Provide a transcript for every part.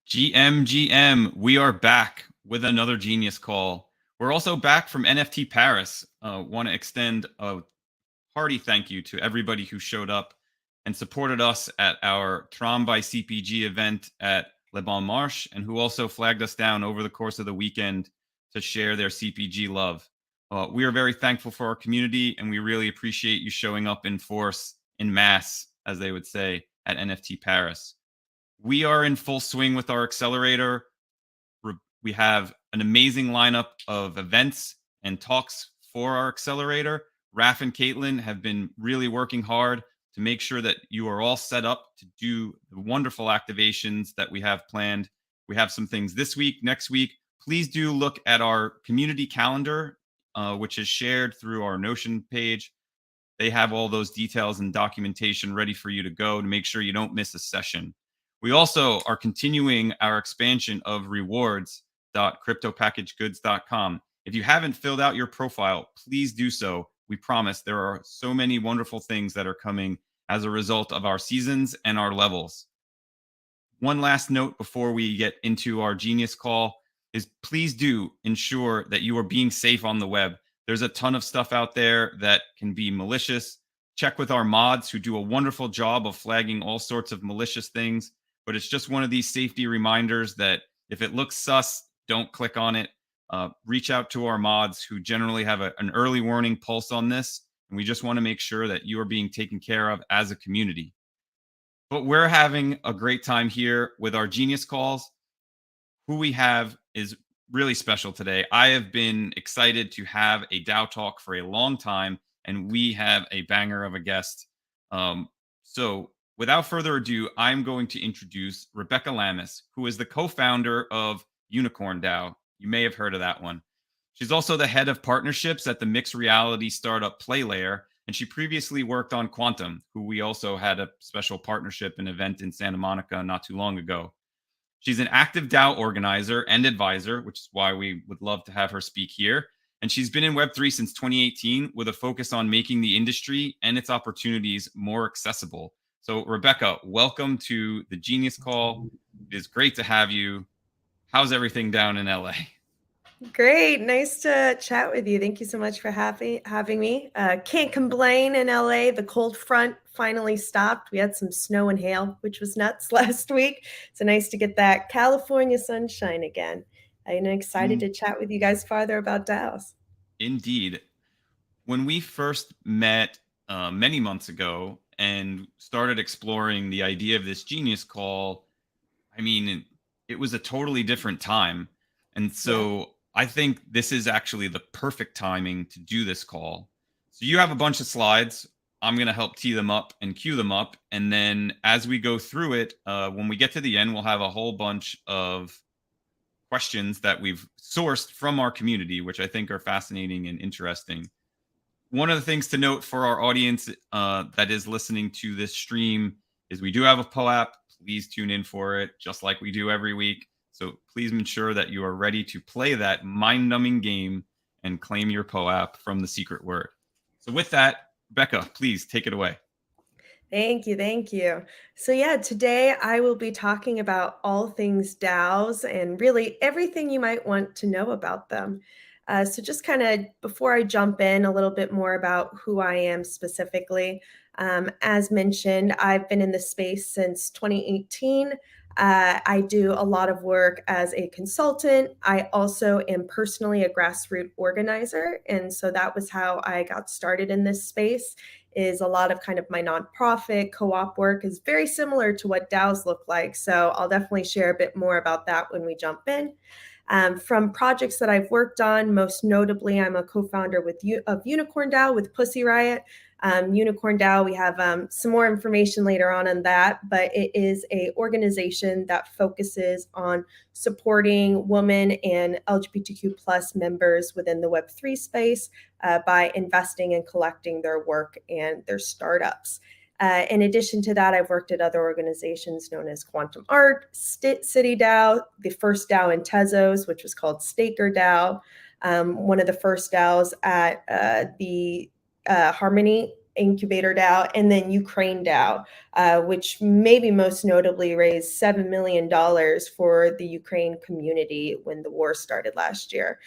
GM, we are back with another Genius Call. We're also back from NFT Paris. Want to extend a hearty thank you to everybody who showed up and supported us at our Trom by CPG event at Le Bon Marche, and who also flagged us down over the course of the weekend to share their CPG love. We are very thankful for our community, and we really appreciate you showing up in force, in mass, as they would say, at NFT Paris. We are in full swing with our accelerator. We have an amazing lineup of events and talks for our accelerator. Raf and Caitlin have been really working hard to make sure that you are all set up to do the wonderful activations that we have planned. We have some things this week, next week. Please do look at our community calendar, which is shared through our Notion page. They have all those details and documentation ready for you to go to make sure you don't miss a session. We also are continuing our expansion of rewards.cryptopackagegoods.com. If you haven't filled out your profile, please do so. We promise there are so many wonderful things that are coming as a result of our seasons and our levels. One last note before we get into our Genius Call is please do ensure that you are being safe on the web. There's a ton of stuff out there that can be malicious. Check with our mods who do a wonderful job of flagging all sorts of malicious things. But it's just one of these safety reminders that if it looks sus, don't click on it. Reach out to our mods who generally have an early warning pulse on this. And we just want to make sure that you are being taken care of as a community. But we're having a great time here with our Genius Calls. Who we have is really special today. I have been excited to have a DAO talk for a long time, and we have a banger of a guest. So without further ado, I'm going to introduce Rebecca Lamis, who is the co-founder of UnicornDao. You may have heard of that one. She's also the head of partnerships at the mixed reality startup Playlayer, and she previously worked on Quantum, who we also had a special partnership and event in Santa Monica not too long ago. She's an active DAO organizer and advisor, which is why we would love to have her speak here. And she's been in Web3 since 2018 with a focus on making the industry and its opportunities more accessible. So, Rebecca, welcome to the Genius Call. It is great to have you. How's everything down in LA? Great. Nice to chat with you. Thank you so much for having me. Can't complain in LA. The cold front finally stopped. We had some snow and hail, which was nuts last week. So nice to get that California sunshine again. I'm excited to chat with you guys farther about DAOs. Indeed. When we first met many months ago and started exploring the idea of this Genius Call, I mean, it was a totally different time. And so I think this is actually the perfect timing to do this call. So you have a bunch of slides. I'm going to help tee them up and cue them up. And then as we go through it, when we get to the end, we'll have a whole bunch of questions that we've sourced from our community, which I think are fascinating and interesting. One of the things to note for our audience that is listening to this stream is we do have a POAP. Please tune in for it, just like we do every week. So please ensure that you are ready to play that mind-numbing game and claim your POAP from the secret word. So with that, Becca, please take it away. Thank you. Thank you. So yeah, today I will be talking about all things DAOs and really everything you might want to know about them. So just kind of before I jump in a little bit more about who I am specifically, as mentioned, I've been in this space since 2018. I do a lot of work as a consultant. I also am personally a grassroots organizer. And so that was how I got started in this space. Is a lot of kind of my nonprofit co-op work is very similar to what DAOs look like. So I'll definitely share a bit more about that when we jump in. From projects that I've worked on, most notably, I'm a co-founder of UnicornDao with Pussy Riot. UnicornDao, we have some more information later on that, but it is an organization that focuses on supporting women and LGBTQ plus members within the Web3 space by investing and collecting their work and their startups. In addition to that, I've worked at other organizations known as Quantum Art, City DAO, the first DAO in Tezos, which was called Staker DAO, one of the first DAOs at the Harmony Incubator DAO, and then UkraineDao, which maybe most notably raised $7 million for the Ukraine community when the war started last year.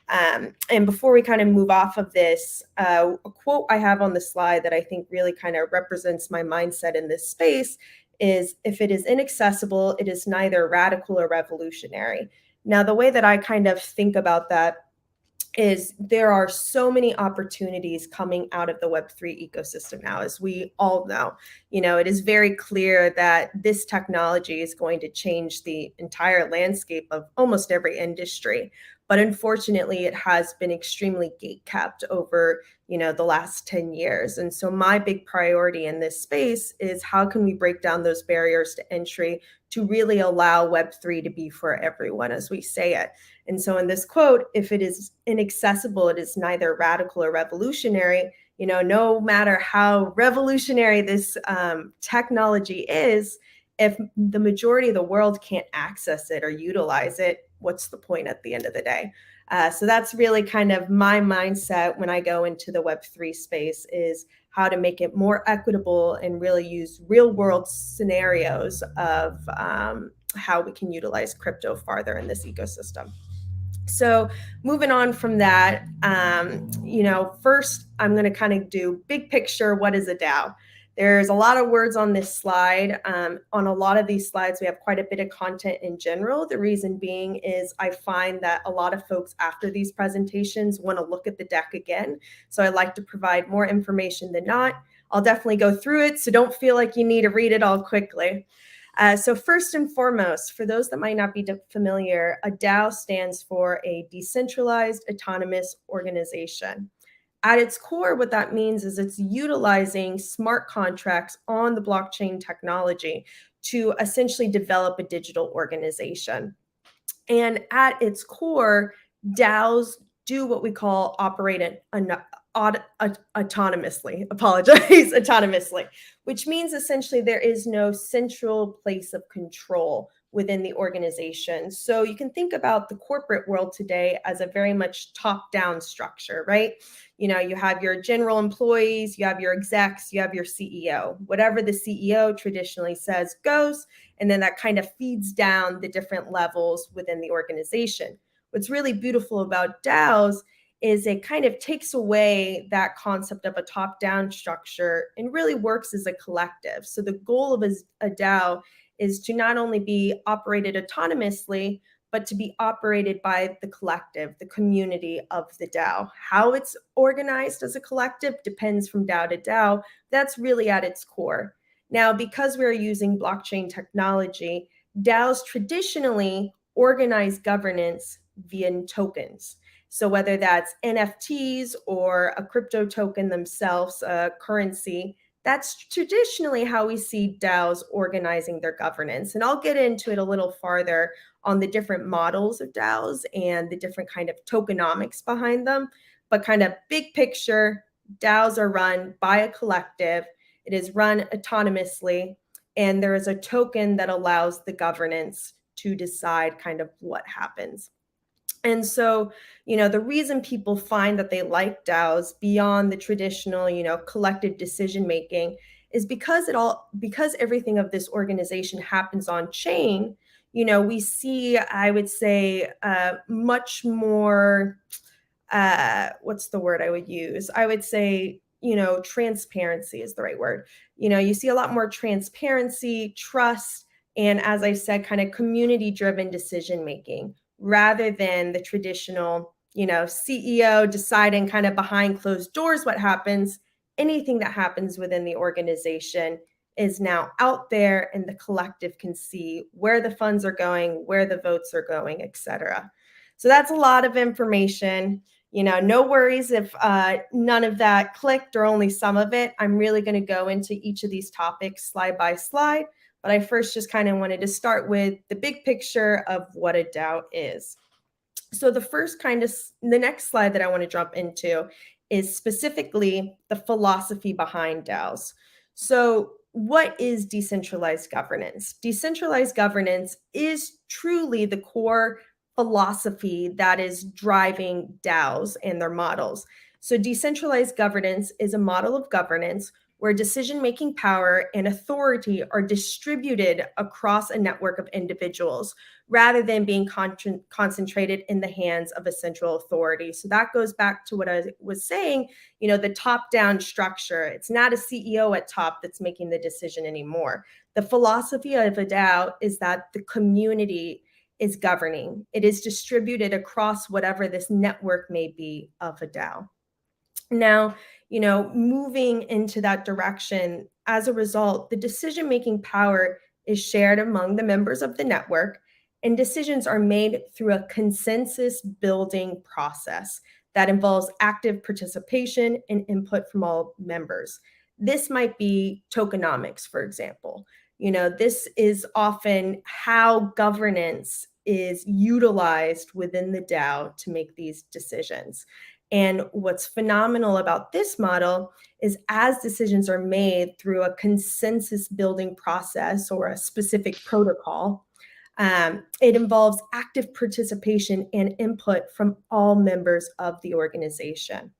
And before we kind of move off of this, a quote I have on the slide that I think really kind of represents my mindset in this space is, if it is inaccessible, it is neither radical or revolutionary. Now, the way that I kind of think about that is there are so many opportunities coming out of the Web3 ecosystem now, as we all know. It is very clear that this technology is going to change the entire landscape of almost every industry. But unfortunately, it has been extremely gatekept over, the last 10 years. And so my big priority in this space is, how can we break down those barriers to entry to really allow Web3 to be for everyone, as we say it. And so in this quote, if it is inaccessible, it is neither radical or revolutionary. No matter how revolutionary this technology is, if the majority of the world can't access it or utilize it, what's the point at the end of the day? So that's really kind of my mindset when I go into the Web3 space, is how to make it more equitable and really use real world scenarios of how we can utilize crypto farther in this ecosystem. So moving on from that, first I'm going to kind of do big picture. What is a DAO? There's a lot of words on this slide. On a lot of these slides, we have quite a bit of content in general. The reason being is I find that a lot of folks after these presentations want to look at the deck again. So I like to provide more information than not. I'll definitely go through it, so don't feel like you need to read it all quickly. So first and foremost, for those that might not be familiar, a DAO stands for a decentralized autonomous organization. At its core, what that means is it's utilizing smart contracts on the blockchain technology to essentially develop a digital organization. And at its core, DAOs do what we call operate autonomously, autonomously, which means essentially there is no central place of control within the organization. So you can think about the corporate world today as a very much top-down structure, right? You have your general employees, you have your execs, you have your CEO. Whatever the CEO traditionally says goes, and then that kind of feeds down the different levels within the organization. What's really beautiful about DAOs is it kind of takes away that concept of a top-down structure and really works as a collective. So the goal of a DAO is to not only be operated autonomously, but to be operated by the collective, the community of the DAO. How it's organized as a collective depends from DAO to DAO. That's really at its core. Now, because we're using blockchain technology, DAOs traditionally organize governance via tokens. So whether that's NFTs or a crypto token themselves, a currency, that's traditionally how we see DAOs organizing their governance. And I'll get into it a little farther on the different models of DAOs and the different kind of tokenomics behind them. But kind of big picture, DAOs are run by a collective. It is run autonomously, and there is a token that allows the governance to decide kind of what happens. And so, the reason people find that they like DAOs beyond the traditional, collective decision making is because everything of this organization happens on chain. We see, I would say, much more, what's the word I would use? I would say, transparency is the right word. You see a lot more transparency, trust, and as I said, kind of community-driven decision making, rather than the traditional, CEO deciding kind of behind closed doors what happens. Anything that happens within the organization is now out there, and the collective can see where the funds are going, where the votes are going, etc. So that's a lot of information. No worries if none of that clicked or only some of it. I'm really going to go into each of these topics slide by slide. But I first just kind of wanted to start with the big picture of what a DAO is. So the next slide that I want to jump into is specifically the philosophy behind DAOs. So what is decentralized governance? Decentralized governance is truly the core philosophy that is driving DAOs and their models. So decentralized governance is a model of governance where decision-making power and authority are distributed across a network of individuals rather than being concentrated in the hands of a central authority. So that goes back to what I was saying, the top-down structure. It's not a CEO at top that's making the decision anymore. The philosophy of a DAO is that the community is governing. It is distributed across whatever this network may be of a DAO. Now, moving into that direction, as a result, the decision-making power is shared among the members of the network, and decisions are made through a consensus building process that involves active participation and input from all members. This might be tokenomics, for example. This is often how governance is utilized within the DAO to make these decisions. And what's phenomenal about this model is as decisions are made through a consensus building process or a specific protocol, it involves active participation and input from all members of the organization.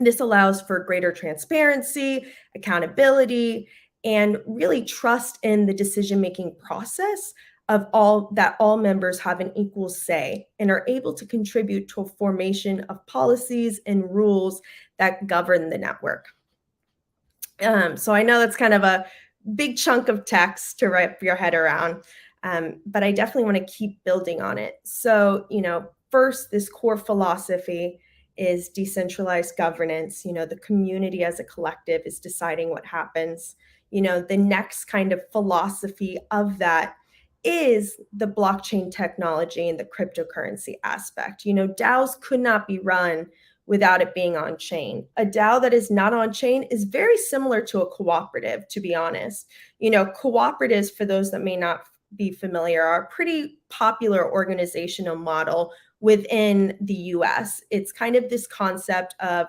This allows for greater transparency, accountability, and really trust in the decision-making process of all members have an equal say and are able to contribute to a formation of policies and rules that govern the network. So I know that's kind of a big chunk of text to wrap your head around, but I definitely want to keep building on it. So, first, this core philosophy is decentralized governance. The community as a collective is deciding what happens. The next kind of philosophy of that is the blockchain technology and the cryptocurrency aspect. DAOs could not be run without it being on chain. A DAO that is not on chain is very similar to a cooperative, to be honest. Cooperatives, for those that may not be familiar, are a pretty popular organizational model within the US. It's kind of this concept of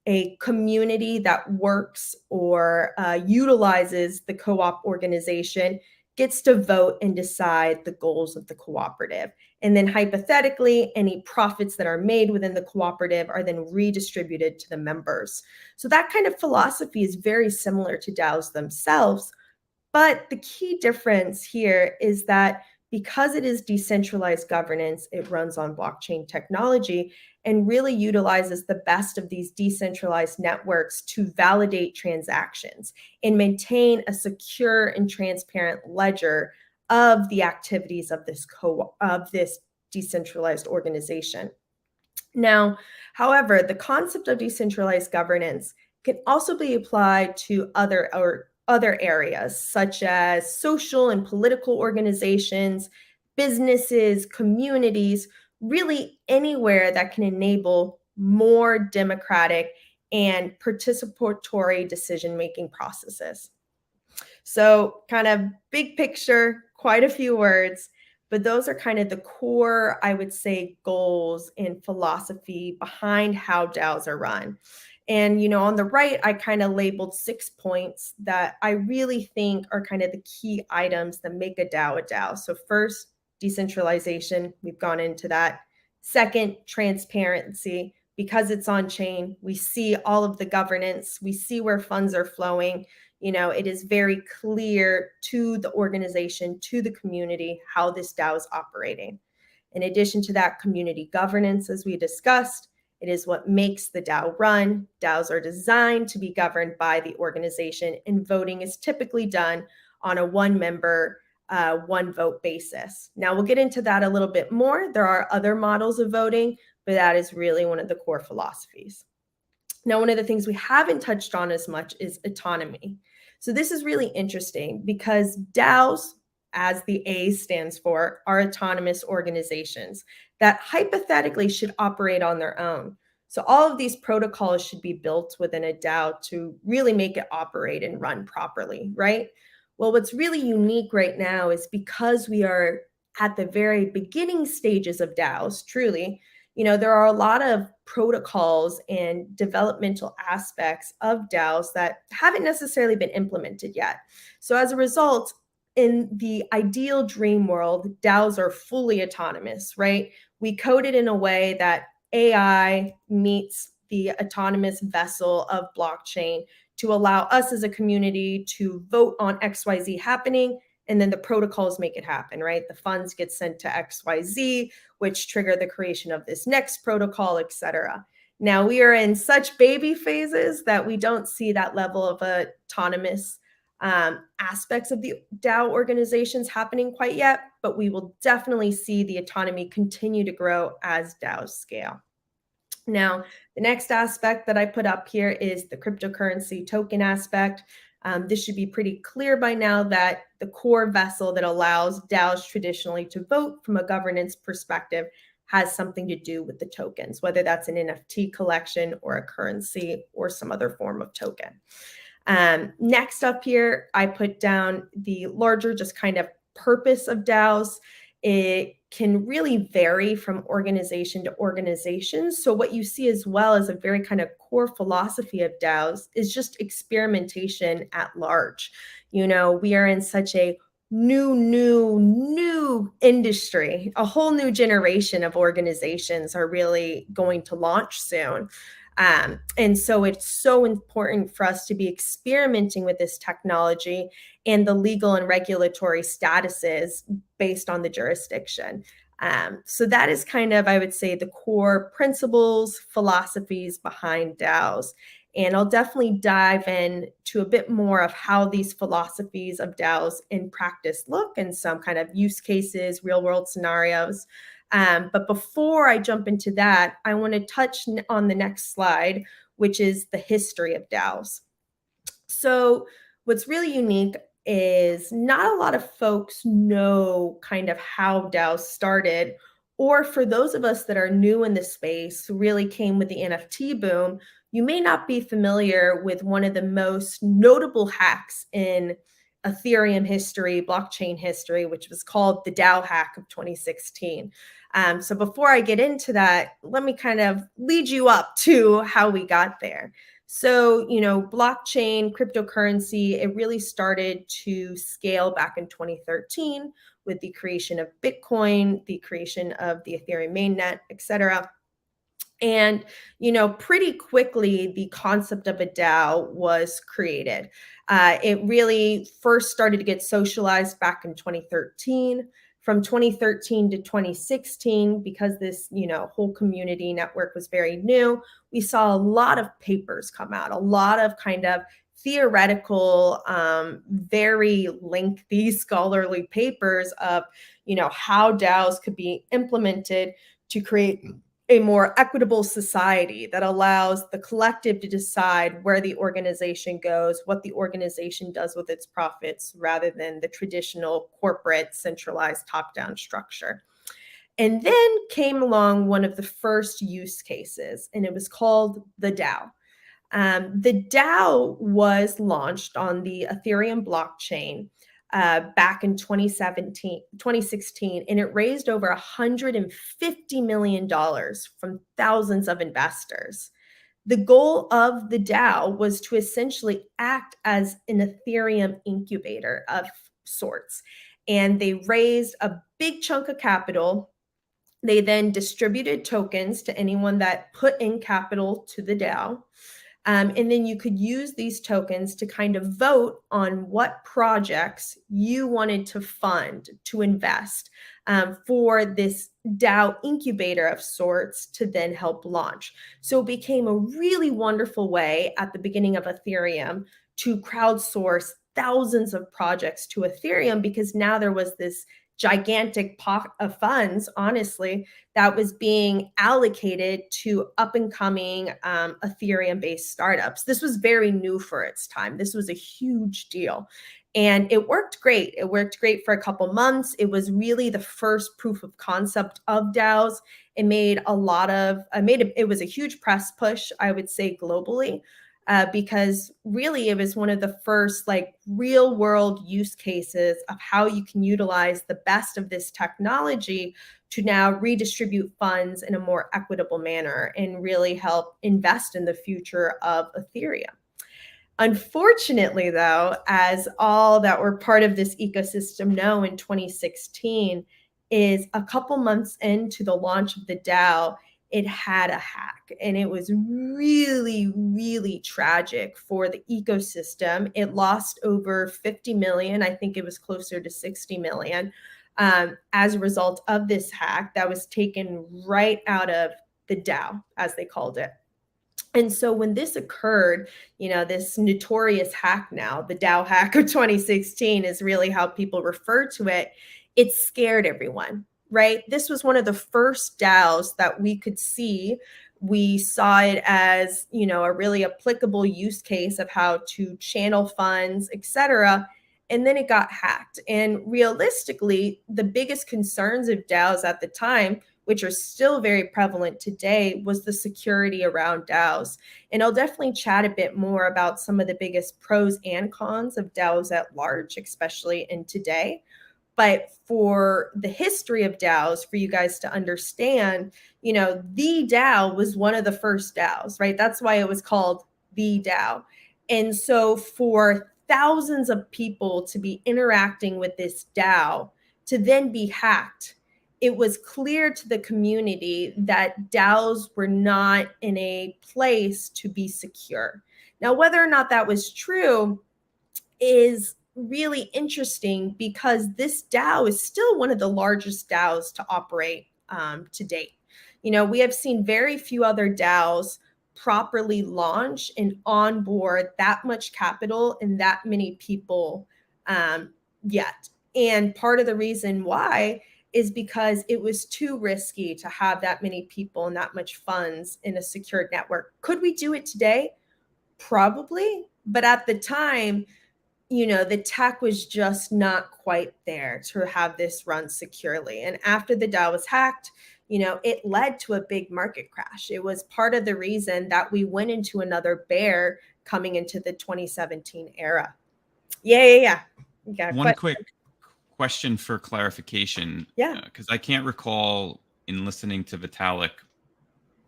a community that works or utilizes the co-op organization, gets to vote and decide the goals of the cooperative. And then hypothetically, any profits that are made within the cooperative are then redistributed to the members. So that kind of philosophy is very similar to DAOs themselves. But the key difference here is that because it is decentralized governance, it runs on blockchain technology and really utilizes the best of these decentralized networks to validate transactions and maintain a secure and transparent ledger of the activities of this decentralized organization. Now, however, the concept of decentralized governance can also be applied to other areas, such as social and political organizations, businesses, communities, really anywhere that can enable more democratic and participatory decision-making processes. So kind of big picture, quite a few words, but those are kind of the core, I would say, goals and philosophy behind how DAOs are run. And, on the right, I kind of labeled 6 points that I really think are kind of the key items that make a DAO a DAO. So first, decentralization, we've gone into that. Second, transparency. Because it's on chain, we see all of the governance, we see where funds are flowing. It is very clear to the organization, to the community, how this DAO is operating. In addition to that, community governance, as we discussed, it is what makes the DAO run. DAOs are designed to be governed by the organization, and voting is typically done on a one-member, one-vote basis. Now, we'll get into that a little bit more. There are other models of voting, but that is really one of the core philosophies. Now, one of the things we haven't touched on as much is autonomy. So this is really interesting because DAOs, as the A stands for, are autonomous organizations that hypothetically should operate on their own. So all of these protocols should be built within a DAO to really make it operate and run properly, right? Well, what's really unique right now is because we are at the very beginning stages of DAOs, truly, there are a lot of protocols and developmental aspects of DAOs that haven't necessarily been implemented yet. So as a result, in the ideal dream world, DAOs are fully autonomous, right? We code it in a way that AI meets the autonomous vessel of blockchain to allow us as a community to vote on XYZ happening, and then the protocols make it happen, right? The funds get sent to XYZ, which trigger the creation of this next protocol, et cetera. Now, we are in such baby phases that we don't see that level of autonomous aspects of the DAO organizations happening quite yet, but we will definitely see the autonomy continue to grow as DAOs scale. Now, the next aspect that I put up here is the cryptocurrency token aspect. This should be pretty clear by now that the core vessel that allows DAOs traditionally to vote from a governance perspective has something to do with the tokens, whether that's an NFT collection or a currency or some other form of token. Next up here, I put down the larger just kind of purpose of DAOs. It can really vary from organization to organization. So what you see as well as a very kind of core philosophy of DAOs is just experimentation at large. You know, we are in such a new industry. A whole new generation of organizations are really going to launch soon. And so it's so important for us to be experimenting with this technology and the legal and regulatory statuses based on the jurisdiction. So that is kind of, I would say, the core principles, philosophies behind DAOs. And I'll definitely dive in to a bit more of how these philosophies of DAOs in practice look and some kind of use cases, real world scenarios. But before I jump into that, I want to touch on the next slide, which is the history of DAOs. So what's really unique is not a lot of folks know kind of how DAOs started, or for those of us that are new in the space, who really came with the NFT boom, you may not be familiar with one of the most notable hacks in Ethereum history, blockchain history, which was called the DAO hack of 2016. So before I get into that, let me kind of lead you up to how we got there. So, you know, blockchain, cryptocurrency, it really started to scale back in 2013 with the creation of Bitcoin, the creation of the Ethereum mainnet, et cetera. And, you know, pretty quickly, the concept of a DAO was created. It really first started to get socialized back in 2013. From 2013 to 2016, because this, you know, whole community network was very new, we saw a lot of papers come out, a lot of kind of theoretical, very lengthy scholarly papers of, you know, how DAOs could be implemented to create a more equitable society that allows the collective to decide where the organization goes, what the organization does with its profits, rather than the traditional corporate centralized top-down structure. And then came along one of the first use cases, and it was called the DAO. The DAO was launched on the Ethereum blockchain back in 2016, and it raised over $150 million from thousands of investors. The goal of the DAO was to essentially act as an Ethereum incubator of sorts. And they raised a big chunk of capital. They then distributed tokens to anyone that put in capital to the DAO. And then you could use these tokens to kind of vote on what projects you wanted to fund, to invest for this DAO incubator of sorts to then help launch. So it became a really wonderful way at the beginning of Ethereum to crowdsource thousands of projects to Ethereum, because now there was this gigantic pot of funds, honestly, that was being allocated to up-and-coming Ethereum-based startups. This was very new for its time. This was a huge deal. And it worked great. It worked great for a couple months. It was really the first proof of concept of DAOs. It made it was a huge press push, I would say, globally. Because really it was one of the first like real world use cases of how you can utilize the best of this technology to now redistribute funds in a more equitable manner and really help invest in the future of Ethereum. Unfortunately, though, as all that were part of this ecosystem know, in 2016 is a couple months into the launch of the DAO, it had a hack, and it was really, really tragic for the ecosystem. It lost over 50 million. I think it was closer to 60 million as a result of this hack that was taken right out of the DAO, as they called it. And so when this occurred, this notorious hack now, the DAO hack of 2016 is really how people refer to it. It scared everyone, right? This was one of the first DAOs that we could see. We saw it as, a really applicable use case of how to channel funds, etc. And then it got hacked. And realistically, the biggest concerns of DAOs at the time, which are still very prevalent today, was the security around DAOs. And I'll definitely chat a bit more about some of the biggest pros and cons of DAOs at large, especially in today. But for the history of DAOs, for you guys to understand, the DAO was one of the first DAOs, right? That's why it was called the DAO. And so for thousands of people to be interacting with this DAO, to then be hacked, it was clear to the community that DAOs were not in a place to be secure. Now, whether or not that was true is really interesting, because this DAO is still one of the largest DAOs to operate to date. We have seen very few other DAOs properly launch and onboard that much capital and that many people yet. And part of the reason why is because it was too risky to have that many people and that much funds in a secured network. Could we do it today? Probably. But at the time, the tech was just not quite there to have this run securely. And after the DAO was hacked, it led to a big market crash. It was part of the reason that we went into another bear coming into the 2017 era. Yeah. One quick question for clarification. Yeah. Because I can't recall in listening to Vitalik,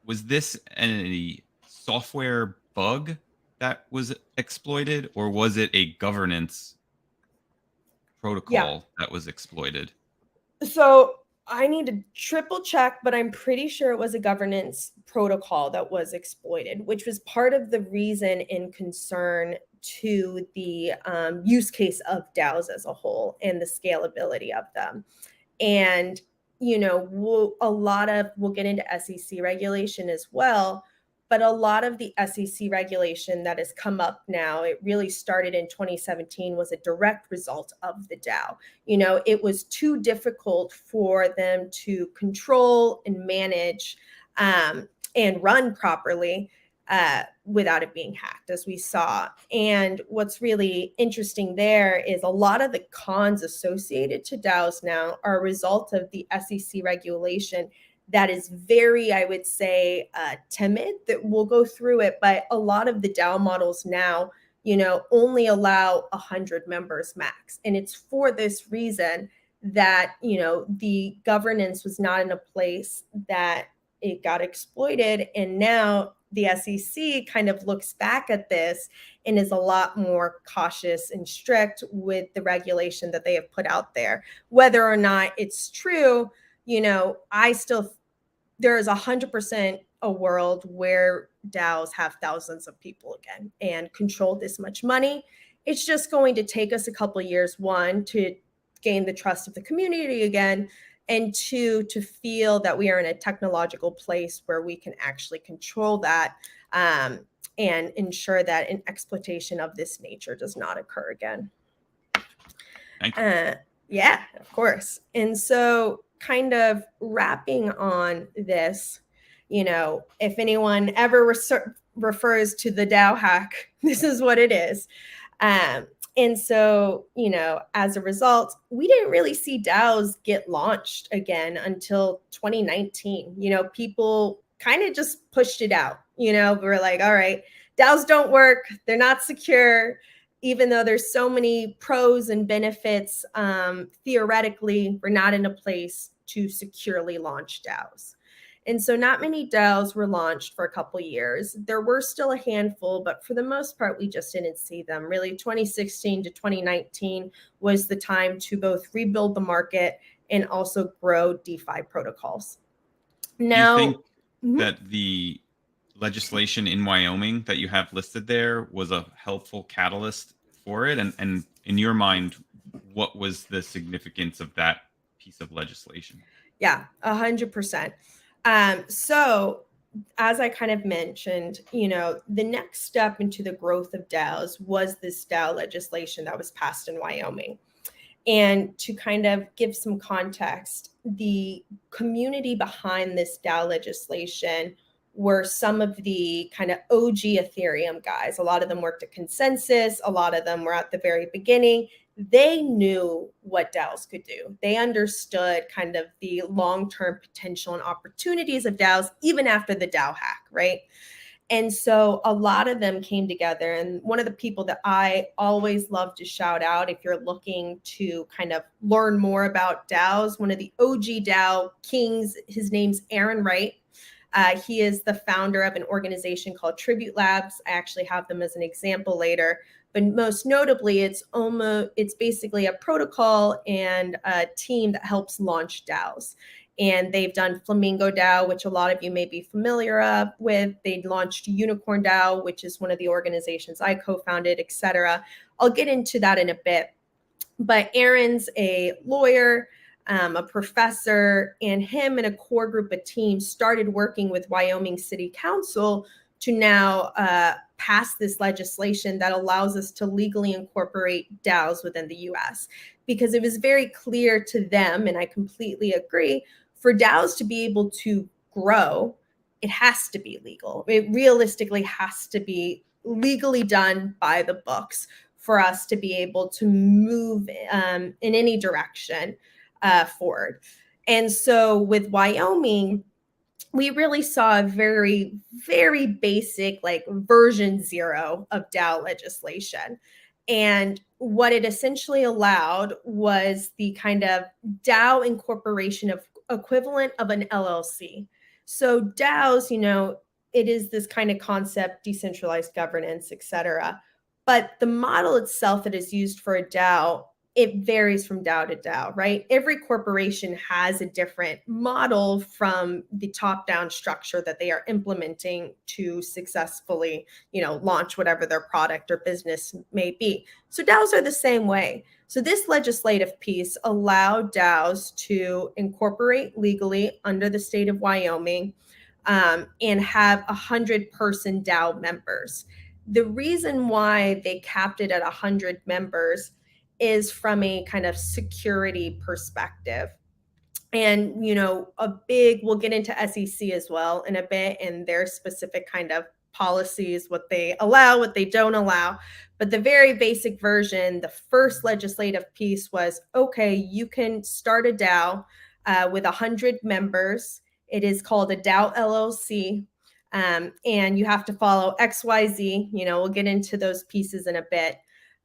was this a software bug that was exploited, or was it a governance protocol that was exploited? So I need to triple check, but I'm pretty sure it was a governance protocol that was exploited, which was part of the reason in concern to the use case of DAOs as a whole and the scalability of them. And, we'll get into SEC regulation as well. But a lot of the SEC regulation that has come up now, it really started in 2017, was a direct result of the DAO. It was too difficult for them to control and manage and run properly without it being hacked, as we saw. And what's really interesting there is a lot of the cons associated to DAOs now are a result of the SEC regulation that is very, I would say, timid. That we'll go through it, but a lot of the DAO models now, only allow 100 members max. And it's for this reason that, the governance was not in a place that it got exploited. And now the SEC kind of looks back at this and is a lot more cautious and strict with the regulation that they have put out there. Whether or not it's true, there is 100% a world where DAOs have thousands of people again and control this much money. It's just going to take us a couple of years, one, to gain the trust of the community again, and two, to feel that we are in a technological place where we can actually control that and ensure that an exploitation of this nature does not occur again. Thank you. Yeah, of course. And so kind of wrapping on this, if anyone ever refers to the DAO hack, this is what it is. And so, as a result, we didn't really see DAOs get launched again until 2019. People kind of just pushed it out. We were like, all right, DAOs don't work. They're not secure. Even though there's so many pros and benefits, theoretically, we're not in a place to securely launch DAOs. And so not many DAOs were launched for a couple years. There were still a handful, but for the most part, we just didn't see them. Really, 2016 to 2019 was the time to both rebuild the market and also grow DeFi protocols. Now, Mhm. that the legislation in Wyoming that you have listed there was a helpful catalyst for it? And in your mind, what was the significance of that piece of legislation? Yeah, 100%. So as I kind of mentioned, the next step into the growth of DAOs was this DAO legislation that was passed in Wyoming. And to kind of give some context, the community behind this DAO legislation were some of the kind of OG Ethereum guys. A lot of them worked at Consensus, a lot of them were at the very beginning. They knew what DAOs could do. They understood kind of the long-term potential and opportunities of DAOs, even after the DAO hack, right? And so a lot of them came together. And one of the people that I always love to shout out, if you're looking to kind of learn more about DAOs, one of the OG DAO kings, his name's Aaron Wright. He is the founder of an organization called Tribute Labs. I actually have them as an example later. But most notably, it's basically a protocol and a team that helps launch DAOs. And they've done Flamingo DAO, which a lot of you may be familiar with. They launched UnicornDao, which is one of the organizations I co-founded, etc. I'll get into that in a bit. But Aaron's a lawyer, a professor, and him and a core group of teams started working with Wyoming City Council to now pass this legislation that allows us to legally incorporate DAOs within the US. Because it was very clear to them, and I completely agree, for DAOs to be able to grow, it has to be legal. It realistically has to be legally done by the books for us to be able to move in any direction forward. And so with Wyoming, we really saw a very, very basic, like version 0 of DAO legislation. And what it essentially allowed was the kind of DAO incorporation of equivalent of an LLC. So DAOs, it is this kind of concept, decentralized governance, et cetera. But the model itself that is used for a DAO, it varies from DAO to DAO, right? Every corporation has a different model from the top-down structure that they are implementing to successfully, launch whatever their product or business may be. So DAOs are the same way. So this legislative piece allowed DAOs to incorporate legally under the state of Wyoming and have 100-person DAO members. The reason why they capped it at 100 members is from a kind of security perspective. And, we'll get into SEC as well in a bit and their specific kind of policies, what they allow, what they don't allow. But the very basic version, the first legislative piece was, okay, you can start a DAO with 100 members. It is called a DAO LLC. And you have to follow XYZ. We'll get into those pieces in a bit.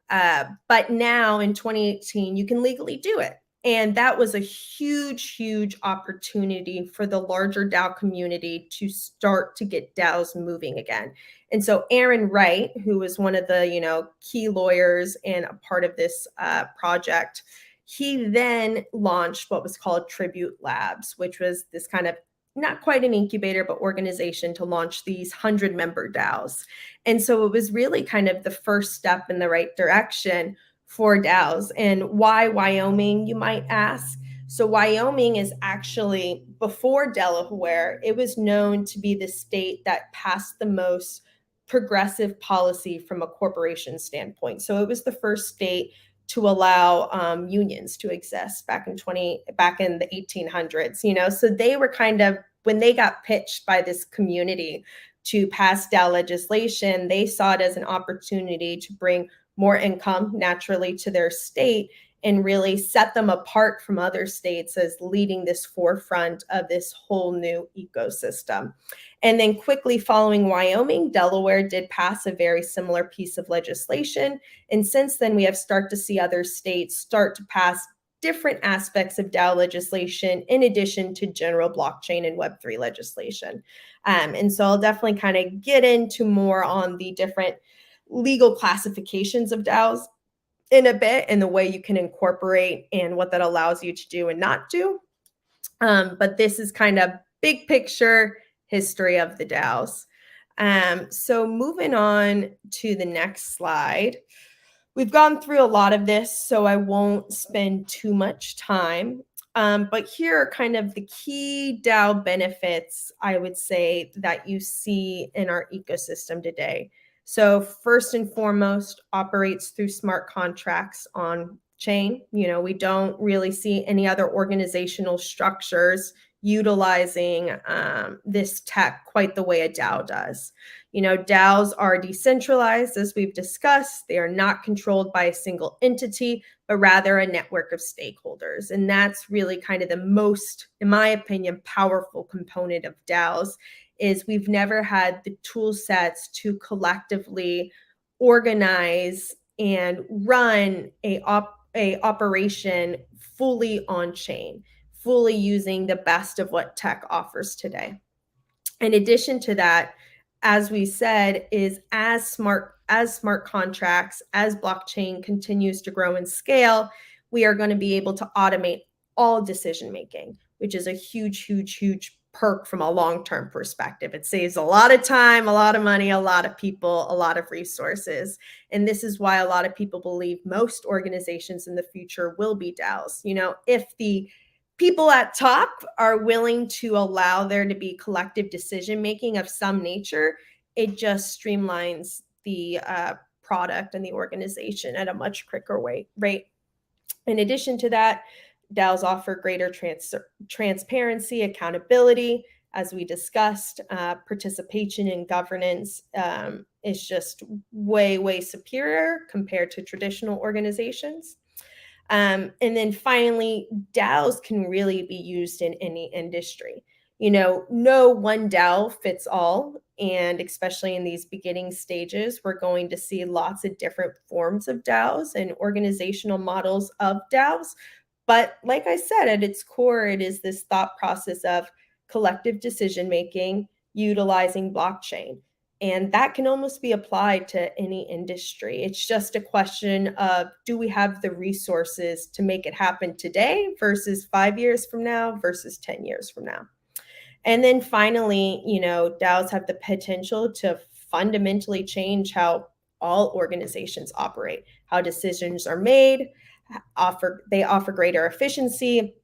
But now in 2018, you can legally do it. And that was a huge, huge opportunity for the larger DAO community to start to get DAOs moving again. And so Aaron Wright, who was one of the, key lawyers and a part of this project, he then launched what was called Tribute Labs, which was this kind of not quite an incubator, but organization to launch these 100-member DAOs. And so it was really kind of the first step in the right direction for DAOs. And why Wyoming, you might ask? So Wyoming is actually, before Delaware, it was known to be the state that passed the most progressive policy from a corporation standpoint. So it was the first state to allow unions to exist back in the 1800s. So they were kind of, when they got pitched by this community to pass DAO legislation, they saw it as an opportunity to bring more income naturally to their state and really set them apart from other states as leading this forefront of this whole new ecosystem. And then quickly following Wyoming, Delaware did pass a very similar piece of legislation. And since then, we have started to see other states start to pass different aspects of DAO legislation in addition to general blockchain and Web3 legislation. And so I'll definitely kind of get into more on the different legal classifications of DAOs in a bit and the way you can incorporate and what that allows you to do and not do. But this is kind of big picture history of the DAOs. So moving on to the next slide. We've gone through a lot of this, so I won't spend too much time. But here are kind of the key DAO benefits, I would say, that you see in our ecosystem today. So first and foremost, operates through smart contracts on chain. We don't really see any other organizational structures utilizing this tech quite the way a DAO does. DAOs are decentralized, as we've discussed. They are not controlled by a single entity, but rather a network of stakeholders. And that's really kind of the most, in my opinion, powerful component of DAOs, is we've never had the tool sets to collectively organize and run a operation fully on chain, fully using the best of what tech offers today. In addition to that, as we said, is as smart contracts, as blockchain continues to grow and scale, we are going to be able to automate all decision making, which is a huge, huge, huge perk from a long-term perspective. It saves a lot of time, a lot of money, a lot of people, a lot of resources. And this is why a lot of people believe most organizations in the future will be DAOs. If the people at top are willing to allow there to be collective decision making of some nature, it just streamlines the product and the organization at a much quicker rate. In addition to that, DAOs offer greater transparency, accountability. As we discussed, participation in governance is just way, way superior compared to traditional organizations. And then finally, DAOs can really be used in any industry. No one DAO fits all. And especially in these beginning stages, we're going to see lots of different forms of DAOs and organizational models of DAOs. But like I said, at its core, it is this thought process of collective decision making utilizing blockchain. And that can almost be applied to any industry. It's just a question of, do we have the resources to make it happen today versus 5 years from now versus 10 years from now? And then finally, DAOs have the potential to fundamentally change how all organizations operate, how decisions are made, they offer greater efficiency,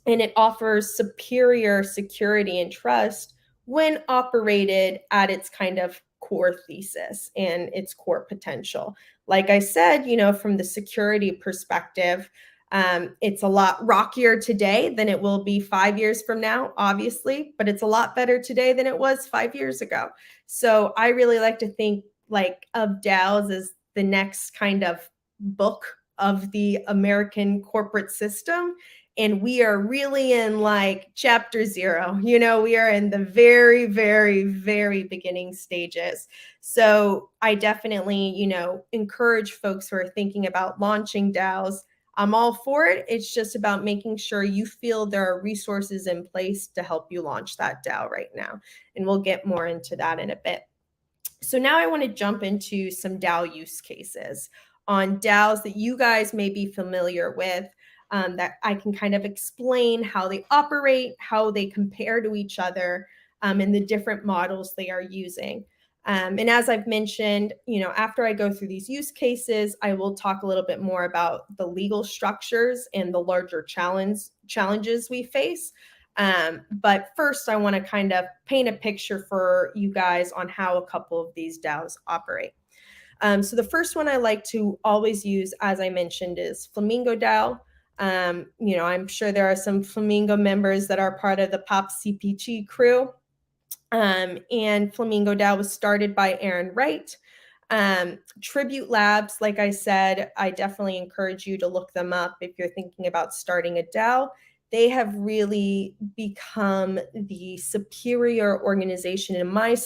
and it offers superior security and trust when operated at its kind of core thesis and its core potential. Like I said, from the security perspective, it's a lot rockier today than it will be 5 years from now, obviously, but it's a lot better today than it was 5 years ago. So I really like to think of DAOs as the next kind of book of the American corporate system. And we are really in chapter 0. We are in the very, very, very beginning stages. So I definitely, encourage folks who are thinking about launching DAOs. I'm all for it. It's just about making sure you feel there are resources in place to help you launch that DAO right now. And we'll get more into that in a bit. So now I want to jump into some DAO use cases on DAOs that you guys may be familiar with, that I can kind of explain how they operate, how they compare to each other, and the different models they are using. And as I've mentioned, after I go through these use cases, I will talk a little bit more about the legal structures and the larger challenges we face. But first, I want to kind of paint a picture for you guys on how a couple of these DAOs operate. So the first one I like to always use, as I mentioned, is Flamingo DAO. I'm sure there are some Flamingo members that are part of the Pop CPG crew. And Flamingo DAO was started by Aaron Wright. Tribute Labs, like I said, I definitely encourage you to look them up if you're thinking about starting a DAO. They have really become the superior organization, in my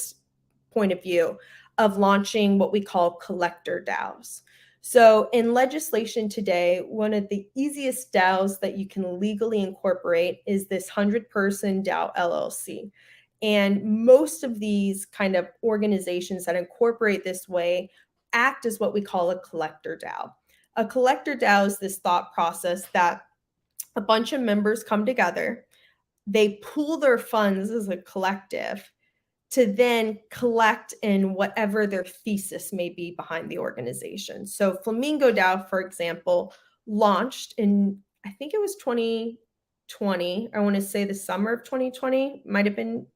point of view, of launching what we call collector DAOs. So in legislation today, one of the easiest DAOs that you can legally incorporate is this 100-person DAO LLC. And most of these kind of organizations that incorporate this way act as what we call a collector DAO. A collector DAO is this thought process that a bunch of members come together, they pool their funds as a collective, to then collect in whatever their thesis may be behind the organization. So Flamingo DAO, for example, launched in, I think it was 2020. I want to say the summer of 2020, might have been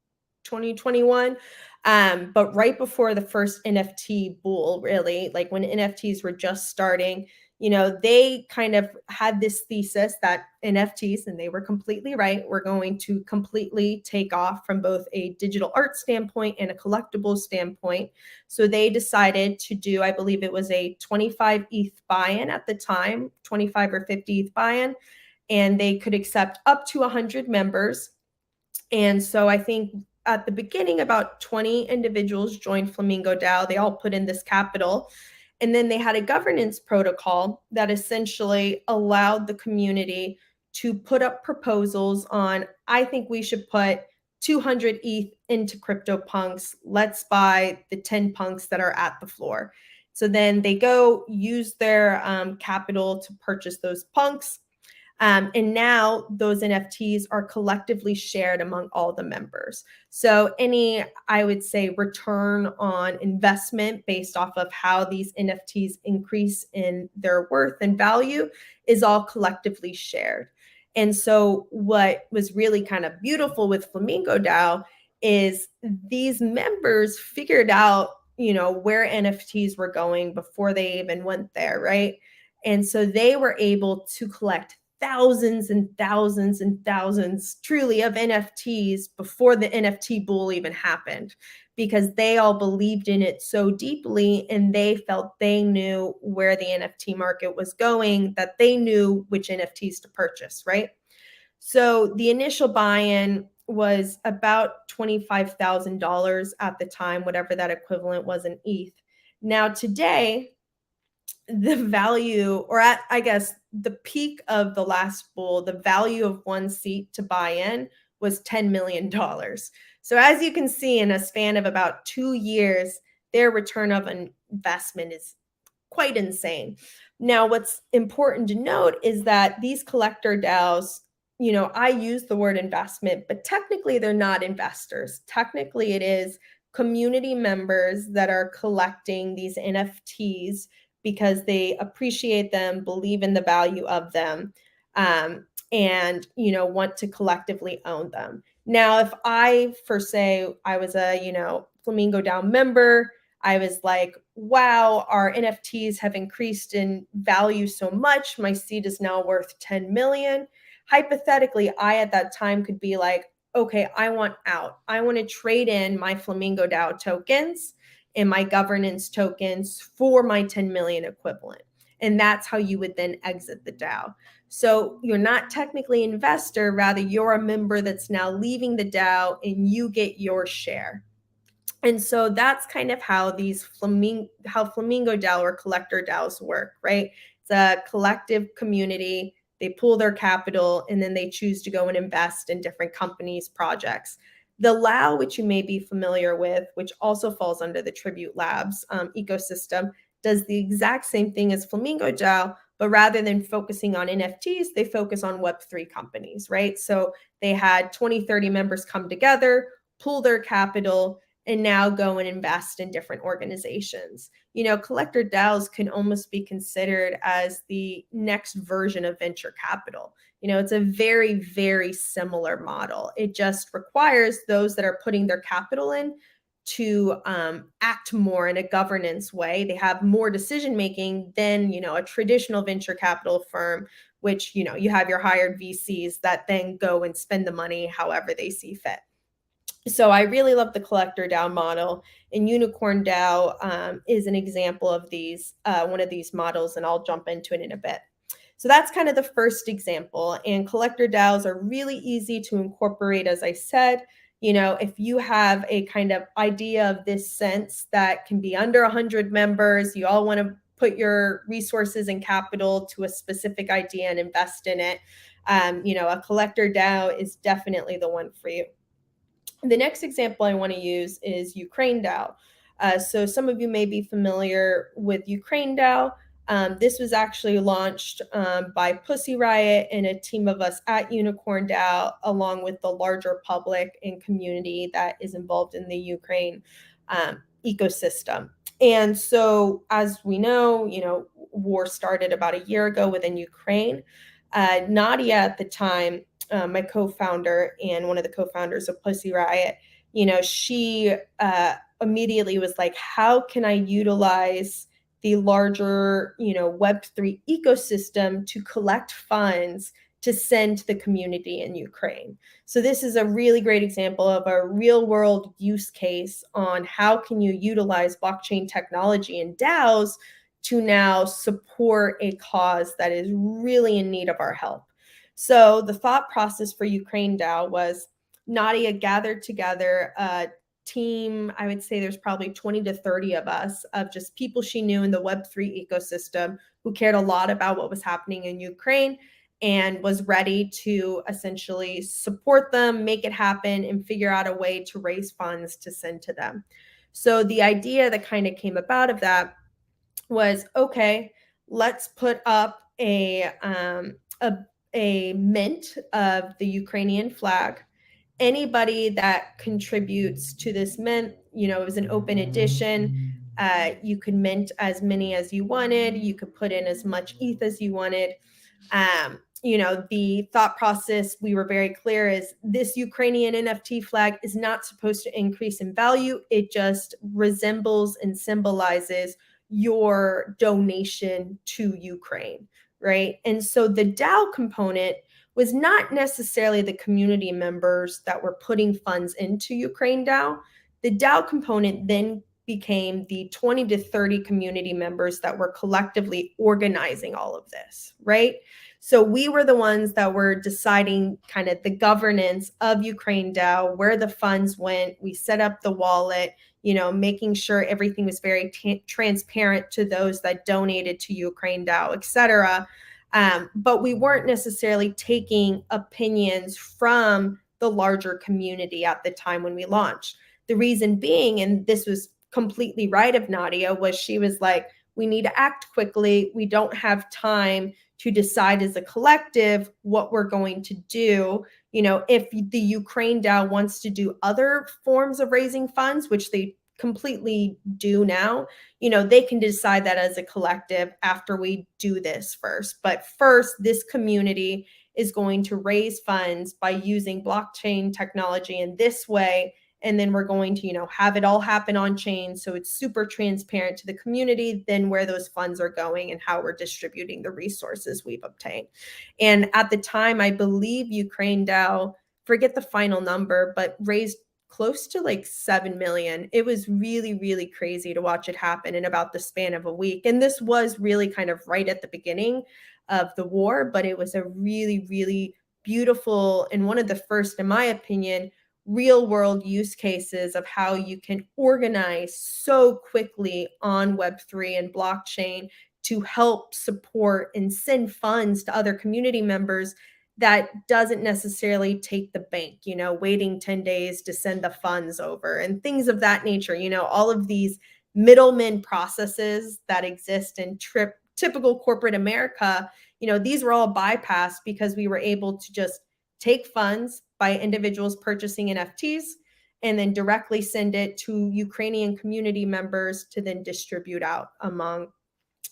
2021. But right before the first NFT bull, really, like when NFTs were just starting, they kind of had this thesis that NFTs, and they were completely right, were going to completely take off from both a digital art standpoint and a collectible standpoint. So they decided to do, I believe it was a 25 ETH buy-in at the time, 25 or 50 ETH buy-in, and they could accept up to 100 members. And so I think at the beginning, about 20 individuals joined Flamingo DAO. They all put in this capital. And then they had a governance protocol that essentially allowed the community to put up proposals on, I think we should put 200 ETH into CryptoPunks. Let's buy the 10 punks that are at the floor. So then they go use their capital to purchase those punks. And now those NFTs are collectively shared among all the members. So any, I would say, return on investment based off of how these NFTs increase in their worth and value is all collectively shared. And so what was really kind of beautiful with Flamingo DAO is these members figured out, where NFTs were going before they even went there, right? And so they were able to collect thousands and thousands and thousands truly of NFTs before the NFT bull even happened, because they all believed in it so deeply and they felt they knew where the NFT market was going, that they knew which NFTs to purchase, right? So the initial buy-in was about $25,000 at the time, whatever that equivalent was in ETH. Now today, the value, or at, I guess, the peak of the last bull, the value of one seat to buy in was $10 million. So as you can see, in a span of about 2 years, their return of investment is quite insane. Now, what's important to note is that these collector DAOs, I use the word investment, but technically they're not investors. Technically, it is community members that are collecting these NFTs because they appreciate them, believe in the value of them, and want to collectively own them. Now, if I, for say, I was a Flamingo DAO member, I was like, wow, our NFTs have increased in value so much. My seed is now worth 10 million. Hypothetically, I at that time could be like, okay, I want out. I want to trade in my Flamingo DAO tokens and my governance tokens for my 10 million equivalent. And that's how you would then exit the DAO. So you're not technically an investor, rather you're a member that's now leaving the DAO and you get your share. And so that's kind of how Flamingo DAO or collector DAOs work, right? It's a collective community. They pool their capital and then they choose to go and invest in different companies, projects. The LAO, which you may be familiar with, which also falls under the Tribute Labs ecosystem, does the exact same thing as Flamingo DAO, but rather than focusing on NFTs, they focus on Web3 companies, right? So they had 20, 30 members come together, pool their capital, and now go and invest in different organizations. Collector DAOs can almost be considered as the next version of venture capital. It's a very, very similar model. It just requires those that are putting their capital in to act more in a governance way. They have more decision-making than, a traditional venture capital firm, which, you have your hired VCs that then go and spend the money however they see fit. So I really love the collector DAO model, and UnicornDao is an example of one of these models, and I'll jump into it in a bit. So that's kind of the first example, and collector DAOs are really easy to incorporate, as I said. If you have a kind of idea of this sense that can be under 100 members, you all want to put your resources and capital to a specific idea and invest in it, a collector DAO is definitely the one for you. The next example I want to use is UnicornDao. So some of you may be familiar with UnicornDao. This was actually launched by Pussy Riot and a team of us at UnicornDao, along with the larger public and community that is involved in the Ukraine ecosystem. And so, as we know, war started about a year ago within Ukraine. Nadia at the time, my co-founder and one of the co-founders of Pussy Riot, she immediately was like, how can I utilize the larger, Web3 ecosystem to collect funds to send to the community in Ukraine? So this is a really great example of a real world use case on how can you utilize blockchain technology and DAOs to now support a cause that is really in need of our help. So the thought process for UkraineDAO was Nadia gathered together a team. I would say there's probably 20 to 30 of us, of just people she knew in the Web3 ecosystem who cared a lot about what was happening in Ukraine and was ready to essentially support them, make it happen, and figure out a way to raise funds to send to them. So the idea that kind of came about of that was, okay, let's put up a mint of the Ukrainian flag. Anybody that contributes to this mint, it was an open edition. You could mint as many as you wanted. You could put in as much ETH as you wanted. The thought process, we were very clear, is this Ukrainian NFT flag is not supposed to increase in value. It just resembles and symbolizes your donation to Ukraine, right? And so the DAO component was not necessarily the community members that were putting funds into UkraineDAO. The DAO component then became the 20 to 30 community members that were collectively organizing all of this, right? So we were the ones that were deciding kind of the governance of UkraineDAO, where the funds went. We set up the wallet, making sure everything was very transparent to those that donated to UkraineDAO, et cetera. But we weren't necessarily taking opinions from the larger community at the time when we launched. The reason being, and this was completely right of Nadia, was she was like, we need to act quickly. We don't have time to decide as a collective what we're going to do. If the UkraineDAO wants to do other forms of raising funds, which they completely do now, they can decide that as a collective after we do this first. But first, this community is going to raise funds by using blockchain technology in this way. And then we're going to, have it all happen on chain. So it's super transparent to the community, then where those funds are going and how we're distributing the resources we've obtained. And at the time, I believe UkraineDAO, forget the final number, but raised close to like 7 million. It was really, really crazy to watch it happen in about the span of a week. And this was really kind of right at the beginning of the war, but it was a really, really beautiful and one of the first, in my opinion, real world use cases of how you can organize so quickly on Web3 and blockchain to help support and send funds to other community members that doesn't necessarily take the bank, waiting 10 days to send the funds over and things of that nature. All of these middlemen processes that exist in typical corporate America, these were all bypassed because we were able to just take funds by individuals purchasing NFTs and then directly send it to Ukrainian community members to then distribute out among